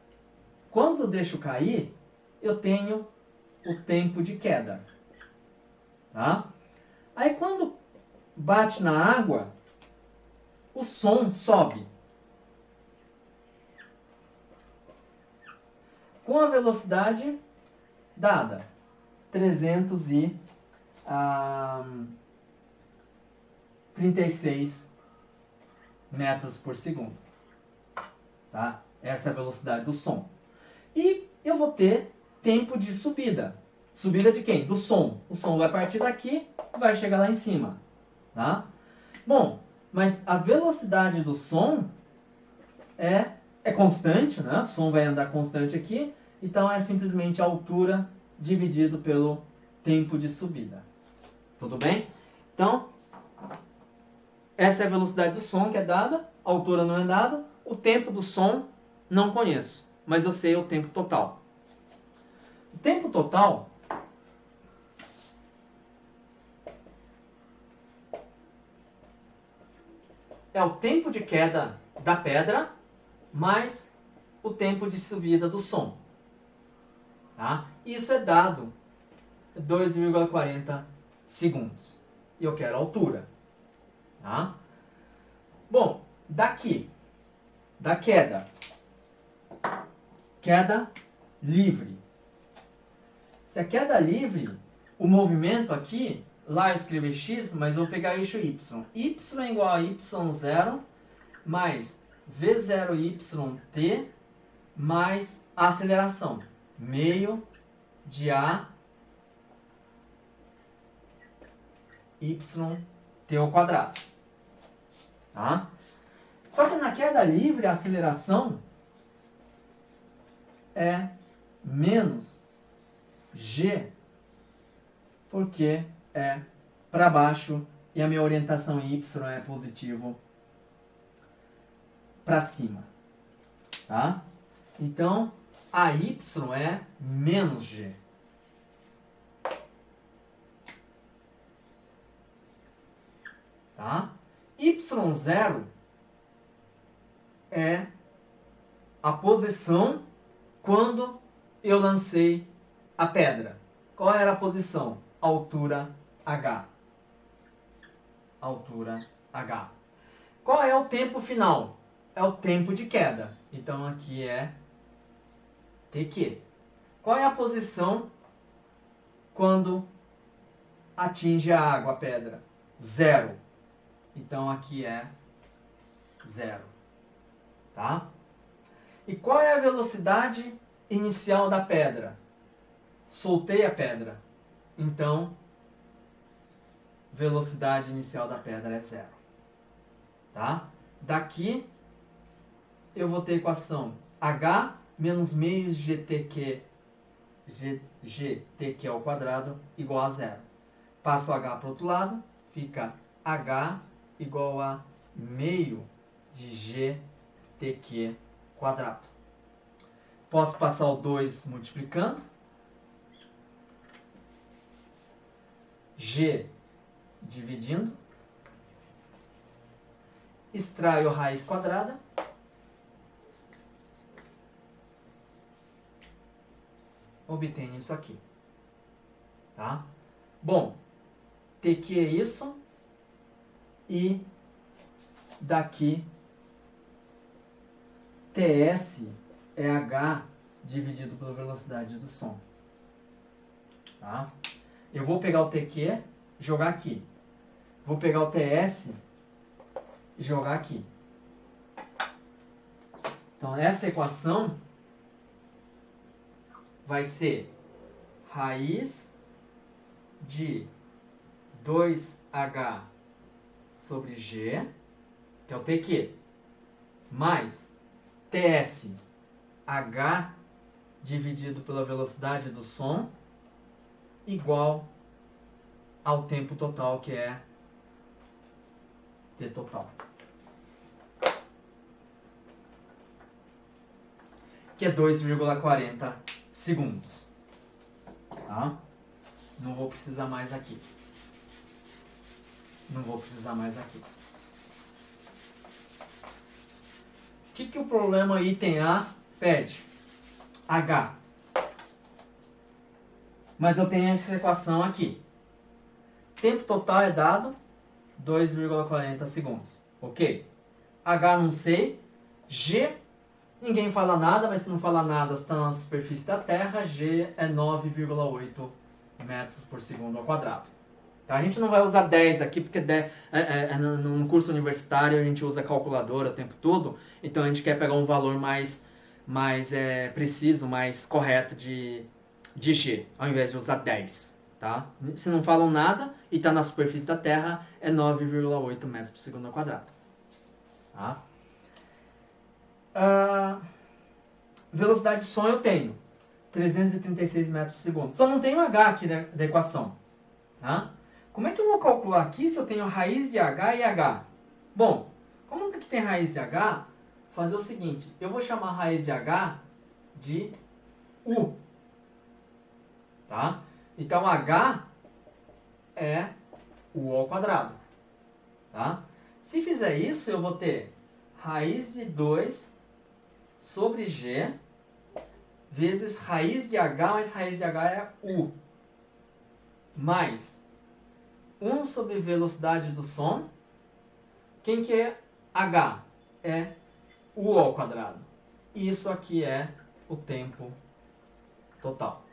quando eu deixo cair, eu tenho o tempo de queda. Tá? Aí quando bate na água, o som sobe. Com a velocidade dada, 336 metros por segundo. Tá? Essa é a velocidade do som. E eu vou ter tempo de subida. Subida de quem? Do som. O som vai partir daqui e vai chegar lá em cima. Tá? Bom, mas a velocidade do som é constante, né? O som vai andar constante aqui. Então é simplesmente a altura dividido pelo tempo de subida. Tudo bem? Então, essa é a velocidade do som que é dada, a altura não é dada, o tempo do som não conheço, mas eu sei o tempo total. O tempo total é o tempo de queda da pedra mais o tempo de subida do som. Tá? Isso é dado 2,40 segundos. E eu quero a altura. Tá? Bom, daqui, da queda. Queda livre. Se a queda livre, o movimento aqui, lá eu escrevi x, mas eu vou pegar eixo y. Y é igual a y0 mais v0yt mais a aceleração. Meio de a yt ao quadrado. Tá? Só que na queda livre a aceleração é menos g, porque é para baixo e a minha orientação y é positivo para cima. Tá? Então, a y é menos g. Tá? y0 é a posição quando eu lancei a pedra. Qual era a posição? Altura h. Altura h. Qual é o tempo final? É o tempo de queda. Então aqui é TQ. Qual é a posição quando atinge a água, a pedra? 0. Então aqui é 0. Tá? E qual é a velocidade inicial da pedra? Soltei a pedra. Então, velocidade inicial da pedra é 0. Tá? Daqui, eu vou ter a equação h menos meio GTQ ao quadrado igual a 0. Passo h para o outro lado, fica h igual a meio de GTQ quadrado. Posso passar o 2 multiplicando. G dividindo. Extraio a raiz quadrada. obtenho isso aqui. Tá? Bom, TQ é isso. E daqui, TS é H dividido pela velocidade do som. Tá? Eu vou pegar o TQ e jogar aqui. Vou pegar o TS e jogar aqui. Então, essa equação vai ser raiz de 2H sobre G, que é o TQ, mais TS, H dividido pela velocidade do som, igual ao tempo total, que é T total. Que é 2,40 segundos. Tá? Não vou precisar mais aqui. Não vou precisar mais aqui. O que o problema item A pede? H. Mas eu tenho essa equação aqui. Tempo total é dado 2,40 segundos. Ok? H não sei. G, ninguém fala nada, mas se não fala nada, está na superfície da Terra. G é 9,8 metros por segundo ao quadrado. Tá? A gente não vai usar 10 aqui, porque no curso universitário a gente usa calculadora o tempo todo. Então a gente quer pegar um valor mais preciso, mais correto de G, ao invés de usar 10. Tá? Se não falam nada e está na superfície da Terra, é 9,8 metros por segundo ao quadrado. Tá? Velocidade de som eu tenho 336 metros por segundo. Só não tenho H aqui da equação. Tá? Como é que eu vou calcular aqui se eu tenho raiz de H e H? Bom, como aqui tem raiz de H, fazer o seguinte, eu vou chamar a raiz de H de U. Tá? Então H é U ao quadrado. Tá? Se fizer isso, eu vou ter raiz de 2 sobre G vezes raiz de H, mais raiz de H é U, mais 1 sobre velocidade do som. Quem que é H? É U ao quadrado. E isso aqui é o tempo total.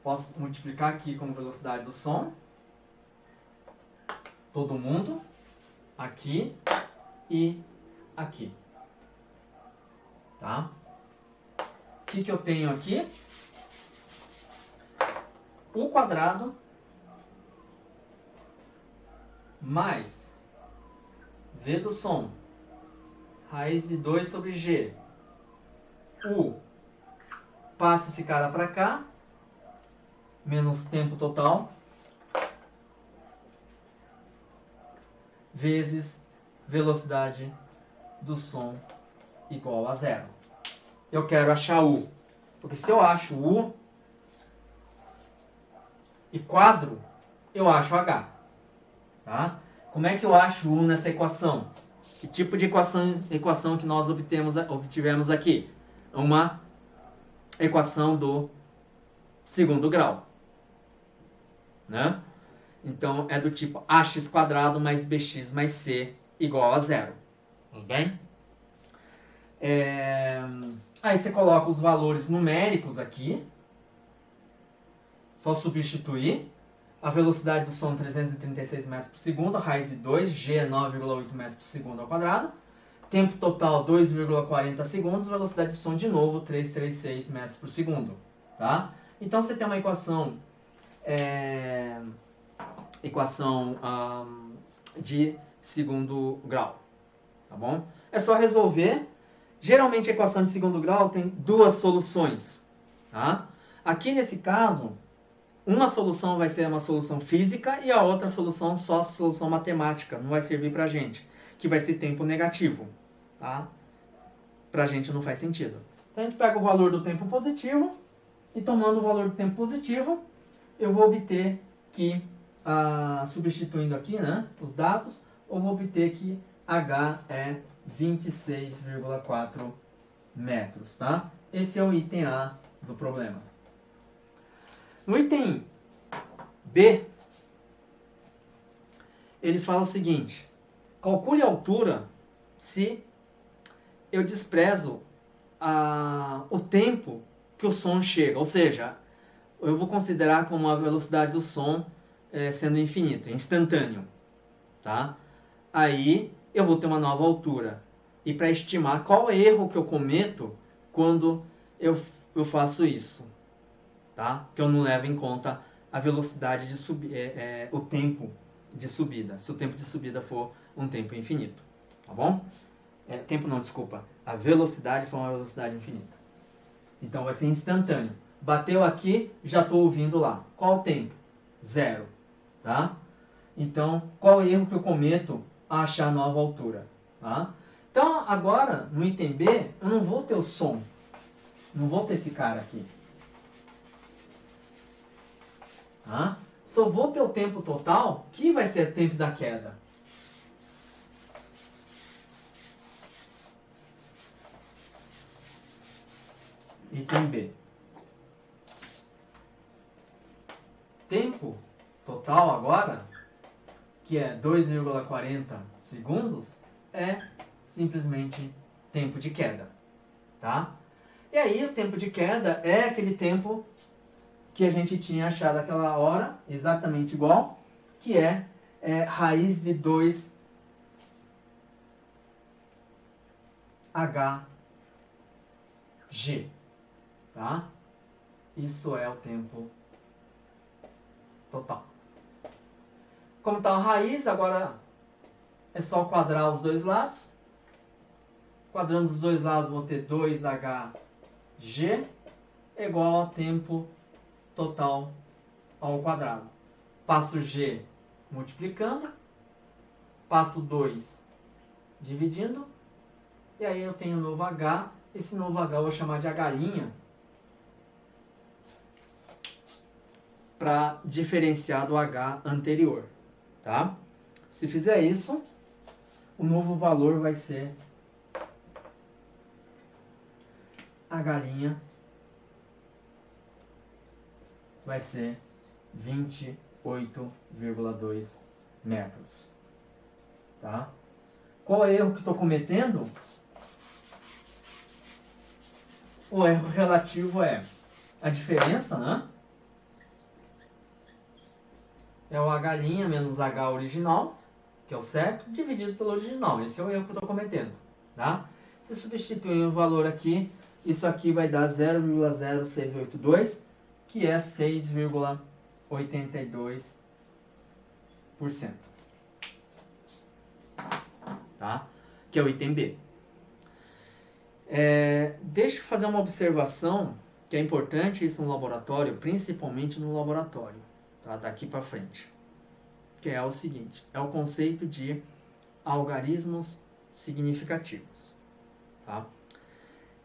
Posso multiplicar aqui com velocidade do som. Todo mundo. Aqui e aqui. Tá? O que eu tenho aqui? U quadrado mais V do som, raiz de 2 sobre G. U, passa esse cara para cá, menos tempo total, vezes velocidade do som igual a zero. Eu quero achar U, porque se eu acho U e quadro, eu acho H. Tá? Como é que eu acho U nessa equação? Que tipo de equação que nós obtivemos aqui? Uma equação do segundo grau. Né? Então, é do tipo ax quadrado mais bx mais c igual a zero. Tudo bem? Aí você coloca os valores numéricos aqui. Só substituir. A velocidade do som 336 metros por segundo, a raiz de 2, G é 9,8 metros por segundo ao quadrado. Tempo total 2,40 segundos, velocidade de som de novo 336 metros por segundo. Tá? Então você tem uma equação de segundo grau. Tá bom? É só resolver. Geralmente a equação de segundo grau tem duas soluções. Tá? Aqui nesse caso, uma solução vai ser uma solução física e a outra solução só solução matemática. Não vai servir pra gente. Que vai ser tempo negativo. Tá? Pra gente não faz sentido. Então a gente pega o valor do tempo positivo e tomando o valor do tempo positivo, eu vou obter que, substituindo aqui, né, os dados, eu vou obter que H é 26,4 metros. Tá? Esse é o item A do problema. No item B, ele fala o seguinte: calcule a altura se eu desprezo o tempo que o som chega. Ou seja, eu vou considerar como a velocidade do som sendo infinita, instantâneo. Tá? Aí eu vou ter uma nova altura. E para estimar qual erro que eu cometo quando eu faço isso. Tá? Que eu não levo em conta a velocidade de o tempo de subida. Se o tempo de subida for um tempo infinito. Tá bom? Tempo não, desculpa. A velocidade for uma velocidade infinita. Então vai ser instantâneo. Bateu aqui, já estou ouvindo lá. Qual o tempo? 0. Tá? Então, qual erro que eu cometo a achar a nova altura? Tá? Então, agora, no item B, eu não vou ter o som. Não vou ter esse cara aqui. Tá? Só vou ter o tempo total, que vai ser o tempo da queda. Item B. Tempo total agora, que é 2,40 segundos, é simplesmente tempo de queda. Tá? E aí o tempo de queda é aquele tempo que a gente tinha achado aquela hora, exatamente igual, que é raiz de 2 Hg. Tá? Isso é o tempo total. Como está a raiz, agora é só quadrar os dois lados. Quadrando os dois lados, vou ter 2Hg igual a tempo total ao quadrado. Passo G multiplicando, passo 2 dividindo, e aí eu tenho um novo H. Esse novo H eu vou chamar de H', para diferenciar do H anterior. Tá? Se fizer isso, o novo valor vai ser H' vai ser 28,2 metros. Tá? Qual é o erro que estou cometendo? O erro relativo é a diferença, né? É o H' menos H original, que é o certo, dividido pelo original. Esse é o erro que eu estou cometendo. Tá? Se substituir o valor aqui, isso aqui vai dar 0,0682, que é 6,82%. Tá? Que é o item B. Deixa eu fazer uma observação que é importante isso no laboratório, principalmente no laboratório, tá? Daqui para frente. Que é o seguinte, é o conceito de algarismos significativos. Tá?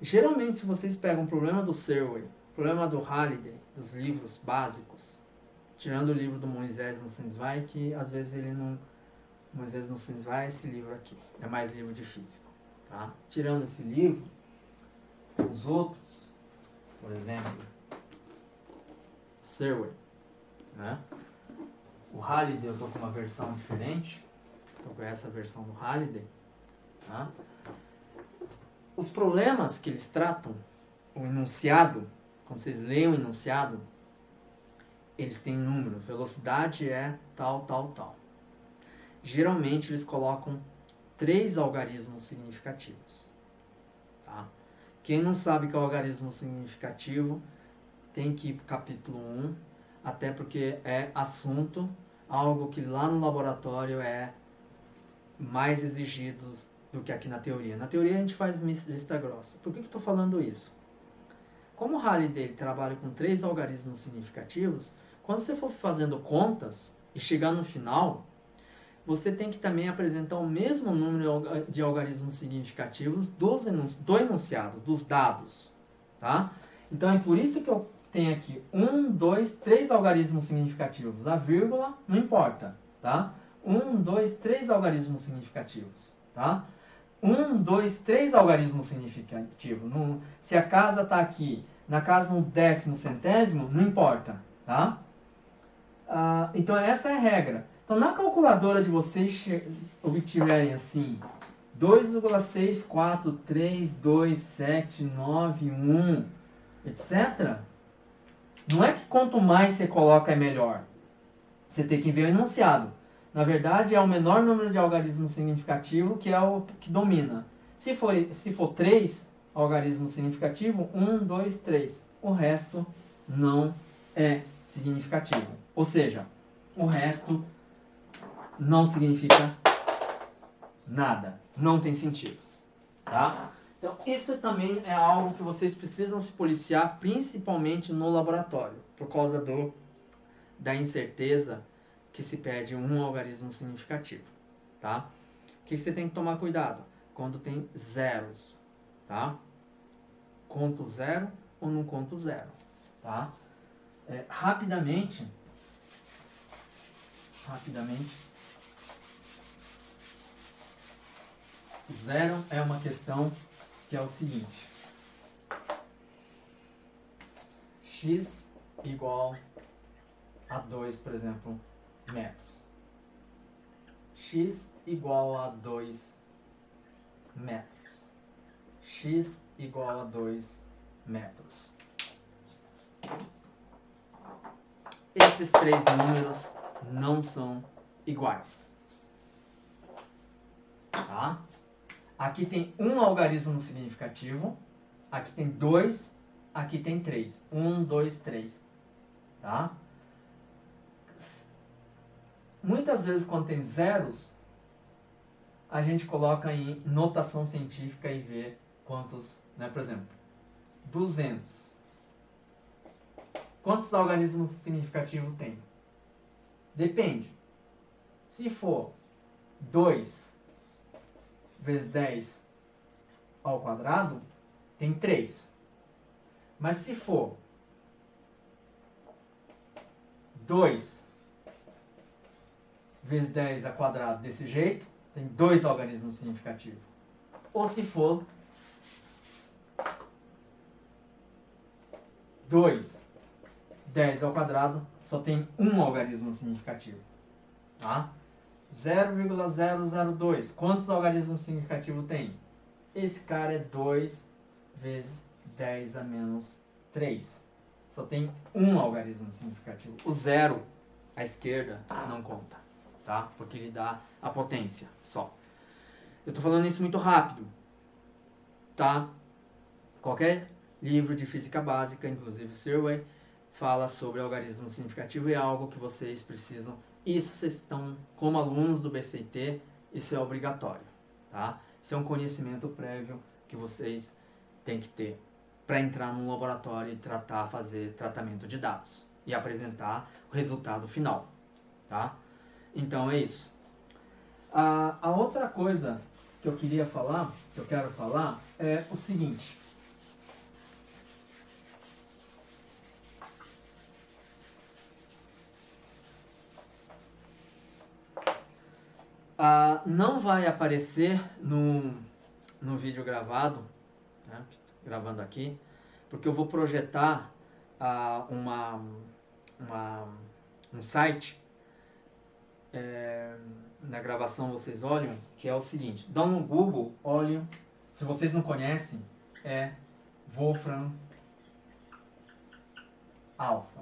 Geralmente, se vocês pegam o problema do Serway, o problema do Halliday, dos livros básicos, tirando o livro do Moisés Nussensweig, que às vezes ele não... Moisés Nussensweig é esse livro aqui, é mais livro de físico. Tá? Tirando esse livro, os outros, por exemplo, Serway, né? O Halliday eu estou com uma versão diferente, estou com essa versão do Halliday. Tá? Os problemas que eles tratam, o enunciado, quando vocês leem o enunciado, eles têm número, velocidade é tal, tal, tal. Geralmente eles colocam 3 algarismos significativos. Tá? Quem não sabe que é o algarismo significativo, tem que ir para o capítulo 1, até porque é assunto, algo que lá no laboratório é mais exigido do que aqui na teoria. Na teoria a gente faz lista grossa. Por que eu estou falando isso? Como o Halliday trabalha com 3 algarismos significativos, quando você for fazendo contas e chegar no final, você tem que também apresentar o mesmo número de algarismos significativos do enunciado, dos dados. Tá? Então é por isso que eu tenho aqui 1, 2, 3 algarismos significativos. A vírgula não importa. Tá? 1, 2, 3 algarismos significativos. Tá? 1, 2, 3 algarismos significativos. Se a casa está aqui, na casa no 10º centésimo, não importa. tá? Então essa é a regra. Então na calculadora de vocês obtiverem assim 2,6, 4, 3, 2, 7, 9, 1, etc. Não é que quanto mais você coloca é melhor. Você tem que ver o enunciado. Na verdade, é o menor número de algarismo significativo que é o que domina. Se for 3 algarismos significativos, 1, 2, 3. O resto não é significativo. Ou seja, o resto não significa nada. Não tem sentido. Tá? Então, isso também é algo que vocês precisam se policiar, principalmente no laboratório, por causa da incerteza que se perde um algarismo significativo, tá? O que você tem que tomar cuidado? Quando tem zeros, tá? Conto zero ou não conto zero, tá? Rapidamente, o zero é uma questão que é o seguinte: x igual a 2, por exemplo, metros. X igual a 2 metros. X igual a 2 metros. Esses três números não são iguais. Tá? Aqui tem um algarismo significativo, aqui tem 2, aqui tem 3. 1, 2, 3. Tá? Muitas vezes, quando tem zeros, a gente coloca em notação científica e vê quantos, né? Por exemplo, 200. Quantos algarismos significativos tem? Depende. Se for 2 vezes 10 ao quadrado, tem 3. Mas se for 2 vezes 10 ao quadrado desse jeito, tem 2 algarismos significativos. Ou se for 2, 10 ao quadrado, só tem um algarismo significativo. Tá? 0,002. Quantos algarismos significativos tem? Esse cara é 2 vezes 10 a menos 3. Só tem um algarismo significativo. O zero à esquerda não conta, tá? Porque ele dá a potência só. Eu estou falando isso muito rápido, tá? Qualquer livro de física básica, inclusive Sirway, fala sobre algarismo significativo e é algo que vocês precisam. Isso vocês estão, como alunos do BCT, isso é obrigatório, tá? Isso é um conhecimento prévio que vocês têm que ter para entrar num laboratório e fazer tratamento de dados e apresentar o resultado final, tá? Então é isso. A outra coisa que eu quero falar, é o seguinte. Não vai aparecer no vídeo gravado, né, gravando aqui, porque eu vou projetar um site. Na gravação vocês olham, que é o seguinte: dá no Google, olhem, se vocês não conhecem, é Wolfram Alpha,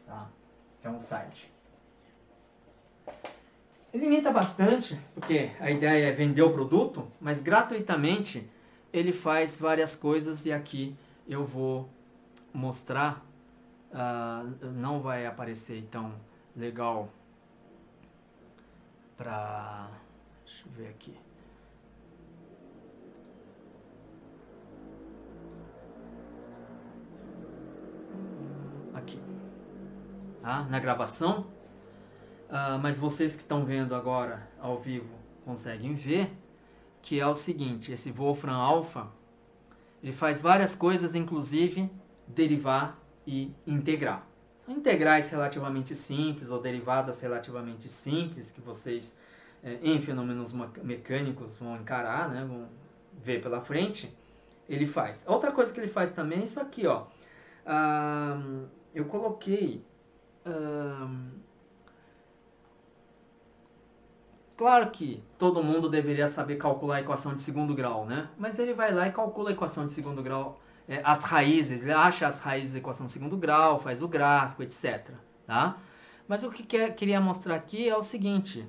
tá? Que é um site. Ele limita bastante, porque a ideia é vender o produto, mas gratuitamente ele faz várias coisas e aqui eu vou mostrar. Não vai aparecer tão legal para... Deixa eu ver aqui. Aqui. Na gravação. Mas vocês que estão vendo agora ao vivo conseguem ver que é o seguinte: esse Wolfram Alpha, ele faz várias coisas, inclusive derivar e integrar. São integrais relativamente simples ou derivadas relativamente simples que vocês em fenômenos mecânicos vão encarar, né, vão ver pela frente. Ele faz. Outra coisa que ele faz também é isso aqui, ó. eu coloquei... Claro que todo mundo deveria saber calcular a equação de segundo grau, né? Mas ele vai lá e calcula a equação de segundo grau, as raízes, ele acha as raízes da equação de segundo grau, faz o gráfico, etc. Tá? Mas o que queria mostrar aqui é o seguinte: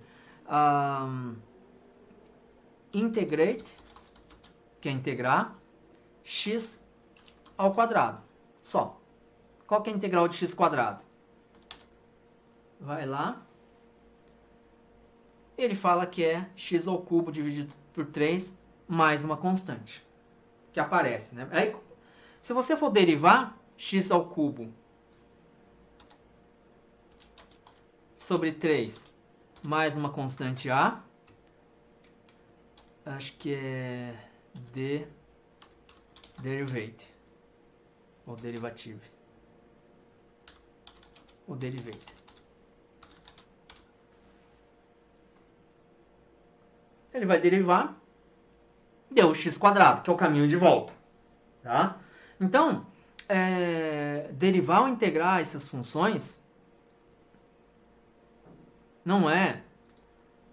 integrate, que é integrar, x ao quadrado. Só. Qual que é a integral de x quadrado? Vai lá. Ele fala que é x ao cubo dividido por 3 mais uma constante. Que aparece, né? Aí, se você for derivar x ao cubo sobre 3 mais uma constante a, acho que é derivate. Ou derivative. Ou derivate. Ele vai derivar, deu o x quadrado, que é o caminho de volta. Tá? Então, derivar ou integrar essas funções não é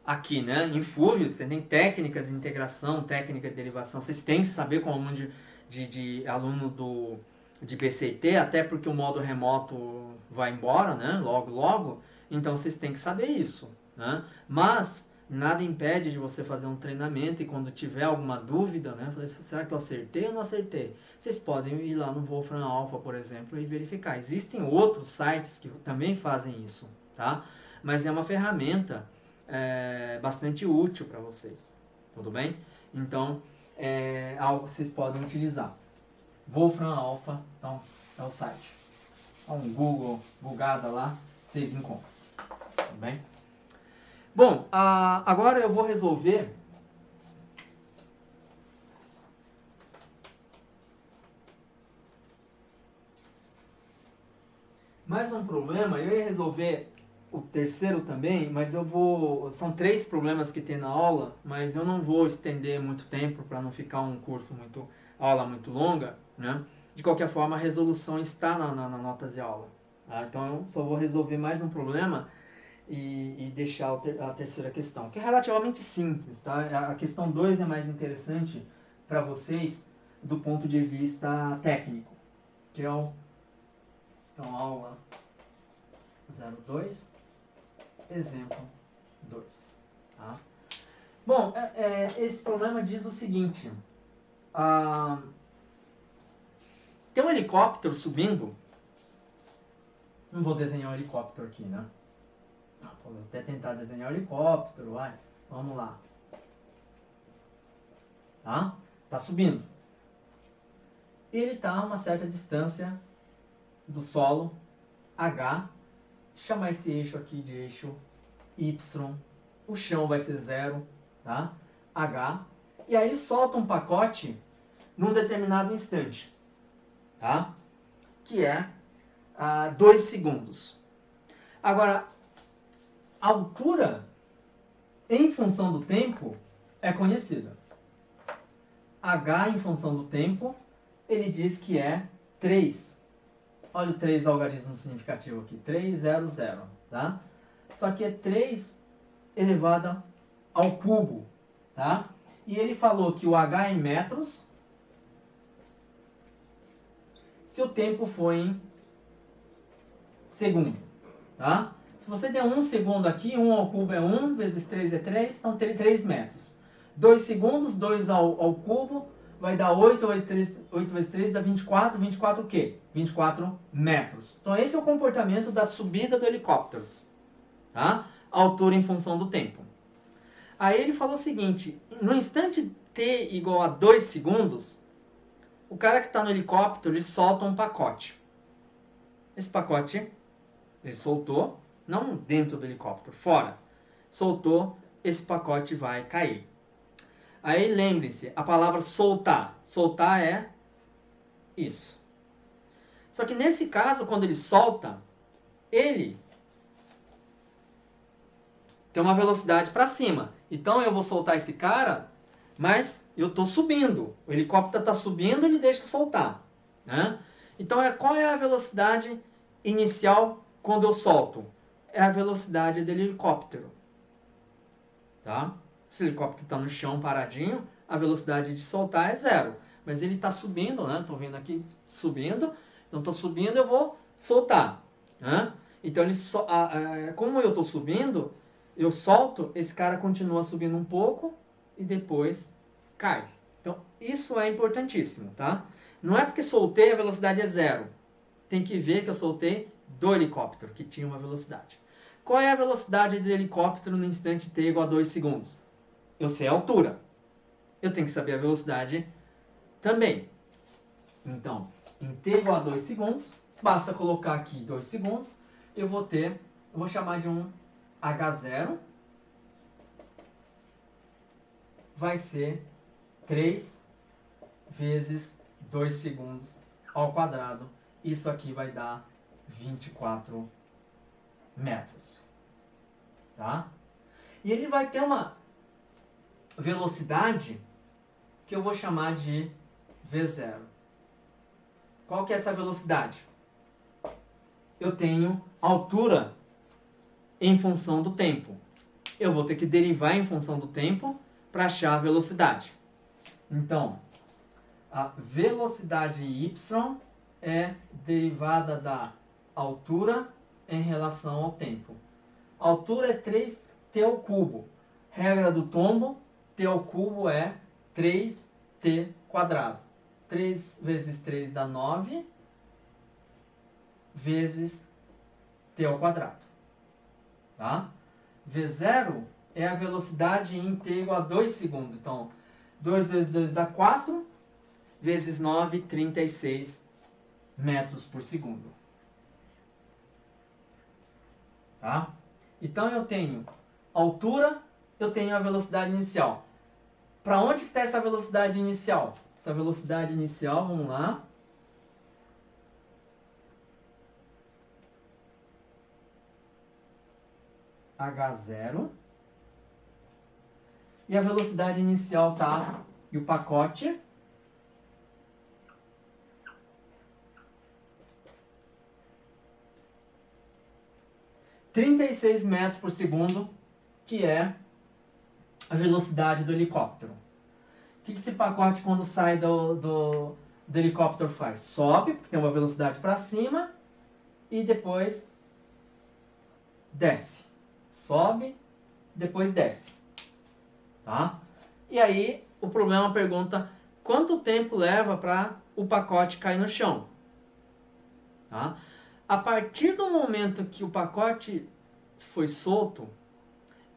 aqui, né? Em Fúvio, você tem técnicas de integração, técnica de derivação. Vocês têm que saber como aluno de alunos de BCT, até porque o modo remoto vai embora, né? Logo, logo. Então, vocês têm que saber isso. Né? Mas nada impede de você fazer um treinamento e quando tiver alguma dúvida, né? Será que eu acertei ou não acertei? Vocês podem ir lá no Wolfram Alpha, por exemplo, e verificar. Existem outros sites que também fazem isso, tá? Mas é uma ferramenta bastante útil para vocês, tudo bem? Então, é algo que vocês podem utilizar. Wolfram Alpha, então, é o site. Dá um Google, bugada lá, vocês encontram, tudo bem? Bom, agora eu vou resolver mais um problema. Eu ia resolver o terceiro também, mas eu vou... São 3 problemas que tem na aula, mas eu não vou estender muito tempo para não ficar um curso aula muito longa, né? De qualquer forma, a resolução está na notas de aula. Tá? Então eu só vou resolver mais um problema e deixar a terceira questão, que é relativamente simples, tá? A questão 2 é mais interessante para vocês do ponto de vista técnico, que é então, aula 02, exemplo 2. Tá? Bom, esse problema diz o seguinte: tem um helicóptero subindo. Não vou desenhar um helicóptero aqui, né? Vou até tentar desenhar o helicóptero, vai. Vamos lá. Tá? Tá subindo. E ele está a uma certa distância do solo H. Chamar esse eixo aqui de eixo Y. O chão vai ser 0, tá? H. E aí ele solta um pacote num determinado instante, tá? Que é 2 segundos. Agora, a altura, em função do tempo, é conhecida. H, em função do tempo, ele diz que é 3. Olha o 3 algarismo significativo aqui. 300, tá? Só que é 3 elevado ao cubo, tá? E ele falou que o H é em metros, se o tempo for em segundo, tá? Se você der 1 segundo aqui, 1 ao cubo é 1, vezes 3 é 3, então 3 metros. 2 segundos, 2 ao cubo, vai dar 8 vezes 3 dá 24. 24 o quê? 24 metros. Então esse é o comportamento da subida do helicóptero. Tá? A altura em função do tempo. Aí ele falou o seguinte: no instante t igual a 2 segundos, o cara que está no helicóptero ele solta um pacote. Esse pacote ele soltou, não dentro do helicóptero, fora. Soltou, esse pacote vai cair. Aí lembre-se, a palavra soltar. Soltar é isso. Só que nesse caso, quando ele solta, ele tem uma velocidade para cima. Então eu vou soltar esse cara, mas eu estou subindo. O helicóptero está subindo, ele deixa soltar. Né? Então qual é a velocidade inicial quando eu solto é a velocidade do helicóptero. Tá? Se o helicóptero está no chão paradinho, a velocidade de soltar é 0. Mas ele está subindo, né? Estou vendo aqui subindo. Então, estou subindo, eu vou soltar. Né? Então, como eu estou subindo, eu solto, esse cara continua subindo um pouco e depois cai. Então, isso é importantíssimo, tá? Não é porque soltei a velocidade é 0. Tem que ver que eu soltei do helicóptero, que tinha uma velocidade. Qual é a velocidade do helicóptero no instante t igual a 2 segundos? Eu sei a altura. Eu tenho que saber a velocidade também. Então, em t igual a 2 segundos, basta colocar aqui 2 segundos, eu vou chamar de um h0, vai ser 3 vezes 2 segundos ao quadrado. Isso aqui vai dar 24 metros. Tá? E ele vai ter uma velocidade que eu vou chamar de V0. Qual que é essa velocidade? Eu tenho altura em função do tempo. Eu vou ter que derivar em função do tempo para achar a velocidade. Então, a velocidade y é derivada da altura em relação ao tempo. A altura é 3t ao cubo. Regra do tombo, t ao cubo é 3t quadrado. 3 vezes 3 dá 9 vezes t ao quadrado. Tá? V0 é a velocidade em t igual a 2 segundos. Então, 2 vezes 2 dá 4, vezes 9, 36 metros por segundo. Tá? Então, eu tenho altura, eu tenho a velocidade inicial. Para onde que está essa velocidade inicial? Essa velocidade inicial, vamos lá. H0. E a velocidade inicial tá, e o pacote. (36 metros por segundo, que é a velocidade do helicóptero. O que esse pacote, quando sai do helicóptero, faz? Sobe, porque tem uma velocidade para cima, e depois desce. Sobe, depois desce. Tá? E aí, o problema pergunta quanto tempo leva para o pacote cair no chão. Tá? A partir do momento que o pacote foi solto,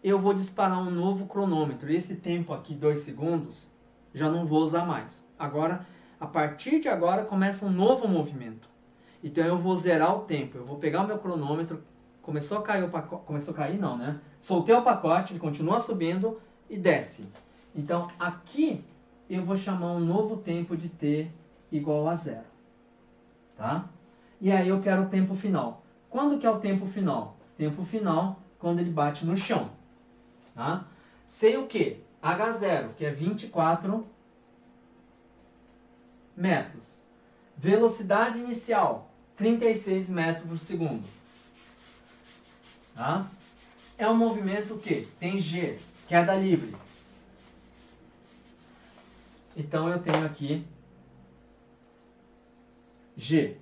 eu vou disparar um novo cronômetro. Esse tempo aqui, 2 segundos, já não vou usar mais. Agora, a partir de agora, começa um novo movimento. Então, eu vou zerar o tempo. Eu vou pegar o meu cronômetro. Começou a cair o pacote. Começou a cair, não, né? Soltei o pacote, ele continua subindo e desce. Então, aqui, eu vou chamar um novo tempo de t igual a 0. Tá? E aí, eu quero o tempo final. Quando que é o tempo final? Tempo final, quando ele bate no chão. Tá? Sei o quê? H0, que é 24 metros. Velocidade inicial, 36 metros por segundo. Tá? É um movimento que tem G, queda livre. Então, eu tenho aqui G.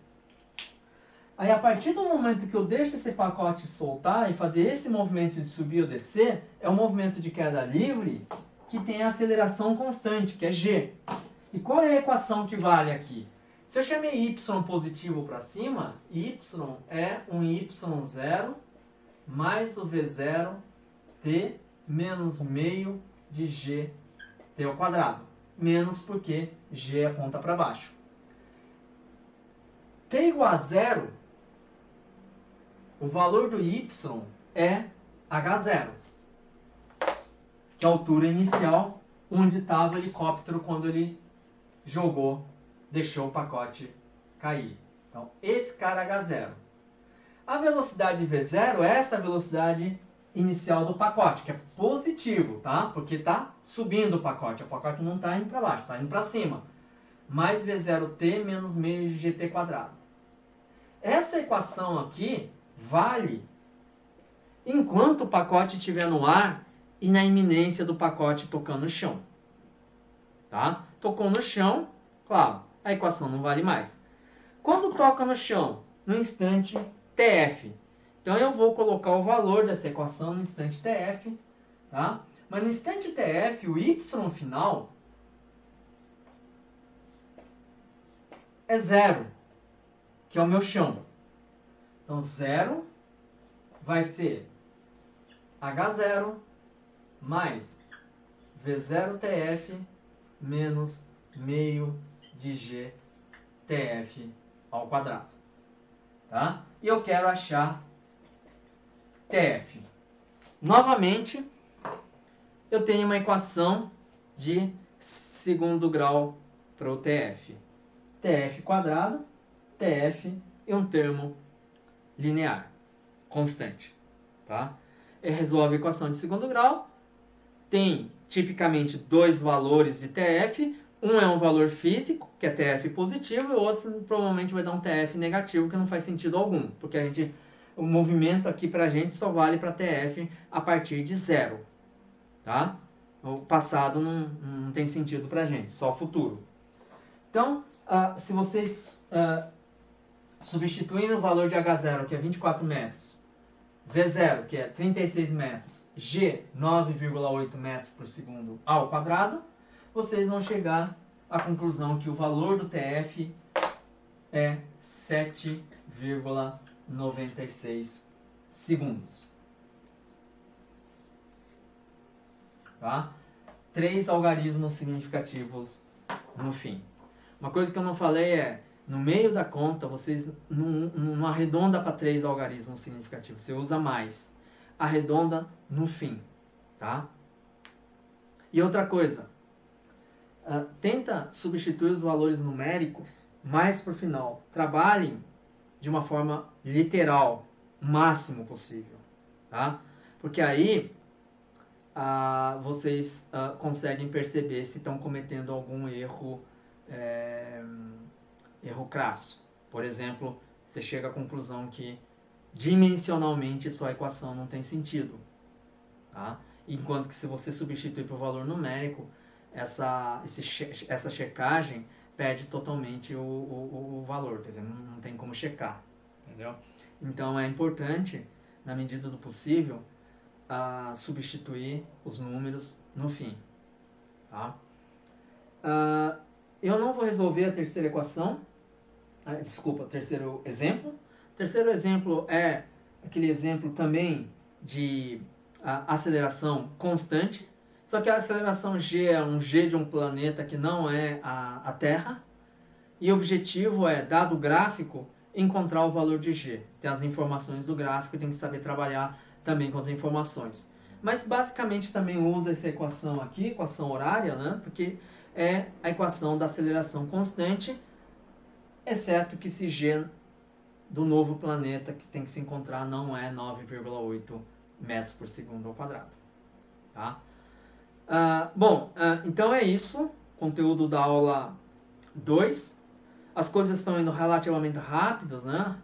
Aí, a partir do momento que eu deixo esse pacote soltar e fazer esse movimento de subir ou descer, é um movimento de queda livre que tem a aceleração constante, que é G. E qual é a equação que vale aqui? Se eu chamei y positivo para cima, y é um y0 mais o v0 t menos meio de g t ao quadrado. Menos porque g aponta para baixo. T igual a 0, o valor do y é h0, que é a altura inicial onde estava o helicóptero quando ele deixou o pacote cair. Então, esse cara é h0. A velocidade v0 é essa velocidade inicial do pacote, que é positivo, tá? Porque está subindo o pacote não está indo para baixo, está indo para cima. Mais v0t menos meio de gt quadrado. essa equação aqui vale enquanto o pacote estiver no ar e na iminência do pacote tocando no chão. Tá? Tocou no chão, claro, a equação não vale mais. Quando toca no chão, no instante TF, então eu vou colocar o valor dessa equação no instante TF, tá? Mas no instante TF, o y final é 0, que é o meu chão. Então 0 vai ser H0 mais V0TF menos meio de GTF ao quadrado. Tá? E eu quero achar TF. Novamente, eu tenho uma equação de segundo grau para o TF. TF quadrado, TF e um termo linear, constante. Tá? E resolve a equação de segundo grau. Tem tipicamente dois valores de TF. Um é um valor físico, que é TF positivo, e o outro provavelmente vai dar um TF negativo, que não faz sentido algum. Porque o movimento aqui para a gente só vale para TF a partir de 0. Tá? O passado não tem sentido para a gente, só o futuro. Então, se vocês substituírem o valor de H0, que é 24 metros, V0, que é 36 metros, G, 9,8 metros por segundo ao quadrado, vocês vão chegar à conclusão que o valor do TF é 7,96 segundos. Tá? 3 algarismos significativos no fim. Uma coisa que eu não falei é, no meio da conta, vocês não arredonda para 3 algarismos significativos, você usa mais. Arredonda no fim. Tá? E outra coisa, tenta substituir os valores numéricos mais para o final. Trabalhem de uma forma literal, o máximo possível. Tá? Porque aí vocês conseguem perceber se estão cometendo algum erro crasso. Por exemplo, você chega à conclusão que dimensionalmente sua equação não tem sentido. Tá? Enquanto que se você substituir por valor numérico, essa checagem perde totalmente o valor. Quer dizer, não tem como checar. Entendeu? Então é importante, na medida do possível, substituir os números no fim. Tá? Eu não vou resolver a terceira equação. O terceiro exemplo. O terceiro exemplo é aquele exemplo também de aceleração constante. Só que a aceleração G é um G de um planeta que não é a Terra. E o objetivo é, dado o gráfico, encontrar o valor de G. Tem as informações do gráfico e tem que saber trabalhar também com as informações. Mas basicamente também usa essa equação aqui, equação horária, né? Porque é a equação da aceleração constante, exceto que esse G do novo planeta que tem que se encontrar não é 9,8 metros por segundo ao quadrado. Tá? Então é isso, conteúdo da aula 2. As coisas estão indo relativamente rápidas, né?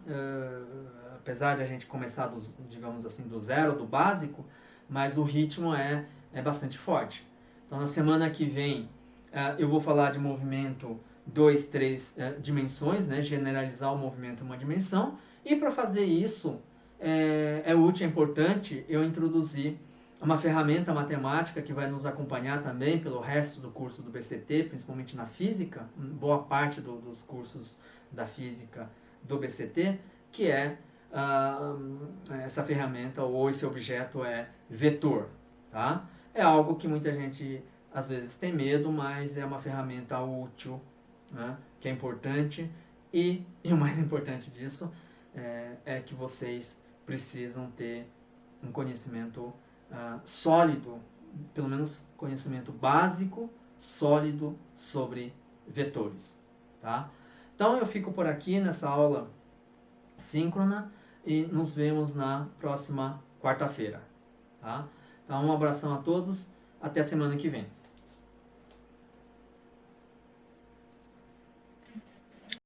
Apesar de a gente começar, digamos assim, do zero, do básico, mas o ritmo é bastante forte. Então na semana que vem eu vou falar de movimento 2, 3 dimensões, né? Generalizar o movimento em uma dimensão. E para fazer isso, é útil, é importante eu introduzir uma ferramenta matemática que vai nos acompanhar também pelo resto do curso do BCT, principalmente na física, boa parte dos cursos da física do BCT, que é essa ferramenta ou esse objeto é vetor. Tá? É algo que muita gente às vezes tem medo, mas é uma ferramenta útil, né? Que é importante e o mais importante disso é que vocês precisam ter um conhecimento sólido, pelo menos conhecimento básico, sólido sobre vetores. Tá? Então eu fico por aqui nessa aula síncrona e nos vemos na próxima quarta-feira. Tá? Então um abração a todos, até a semana que vem.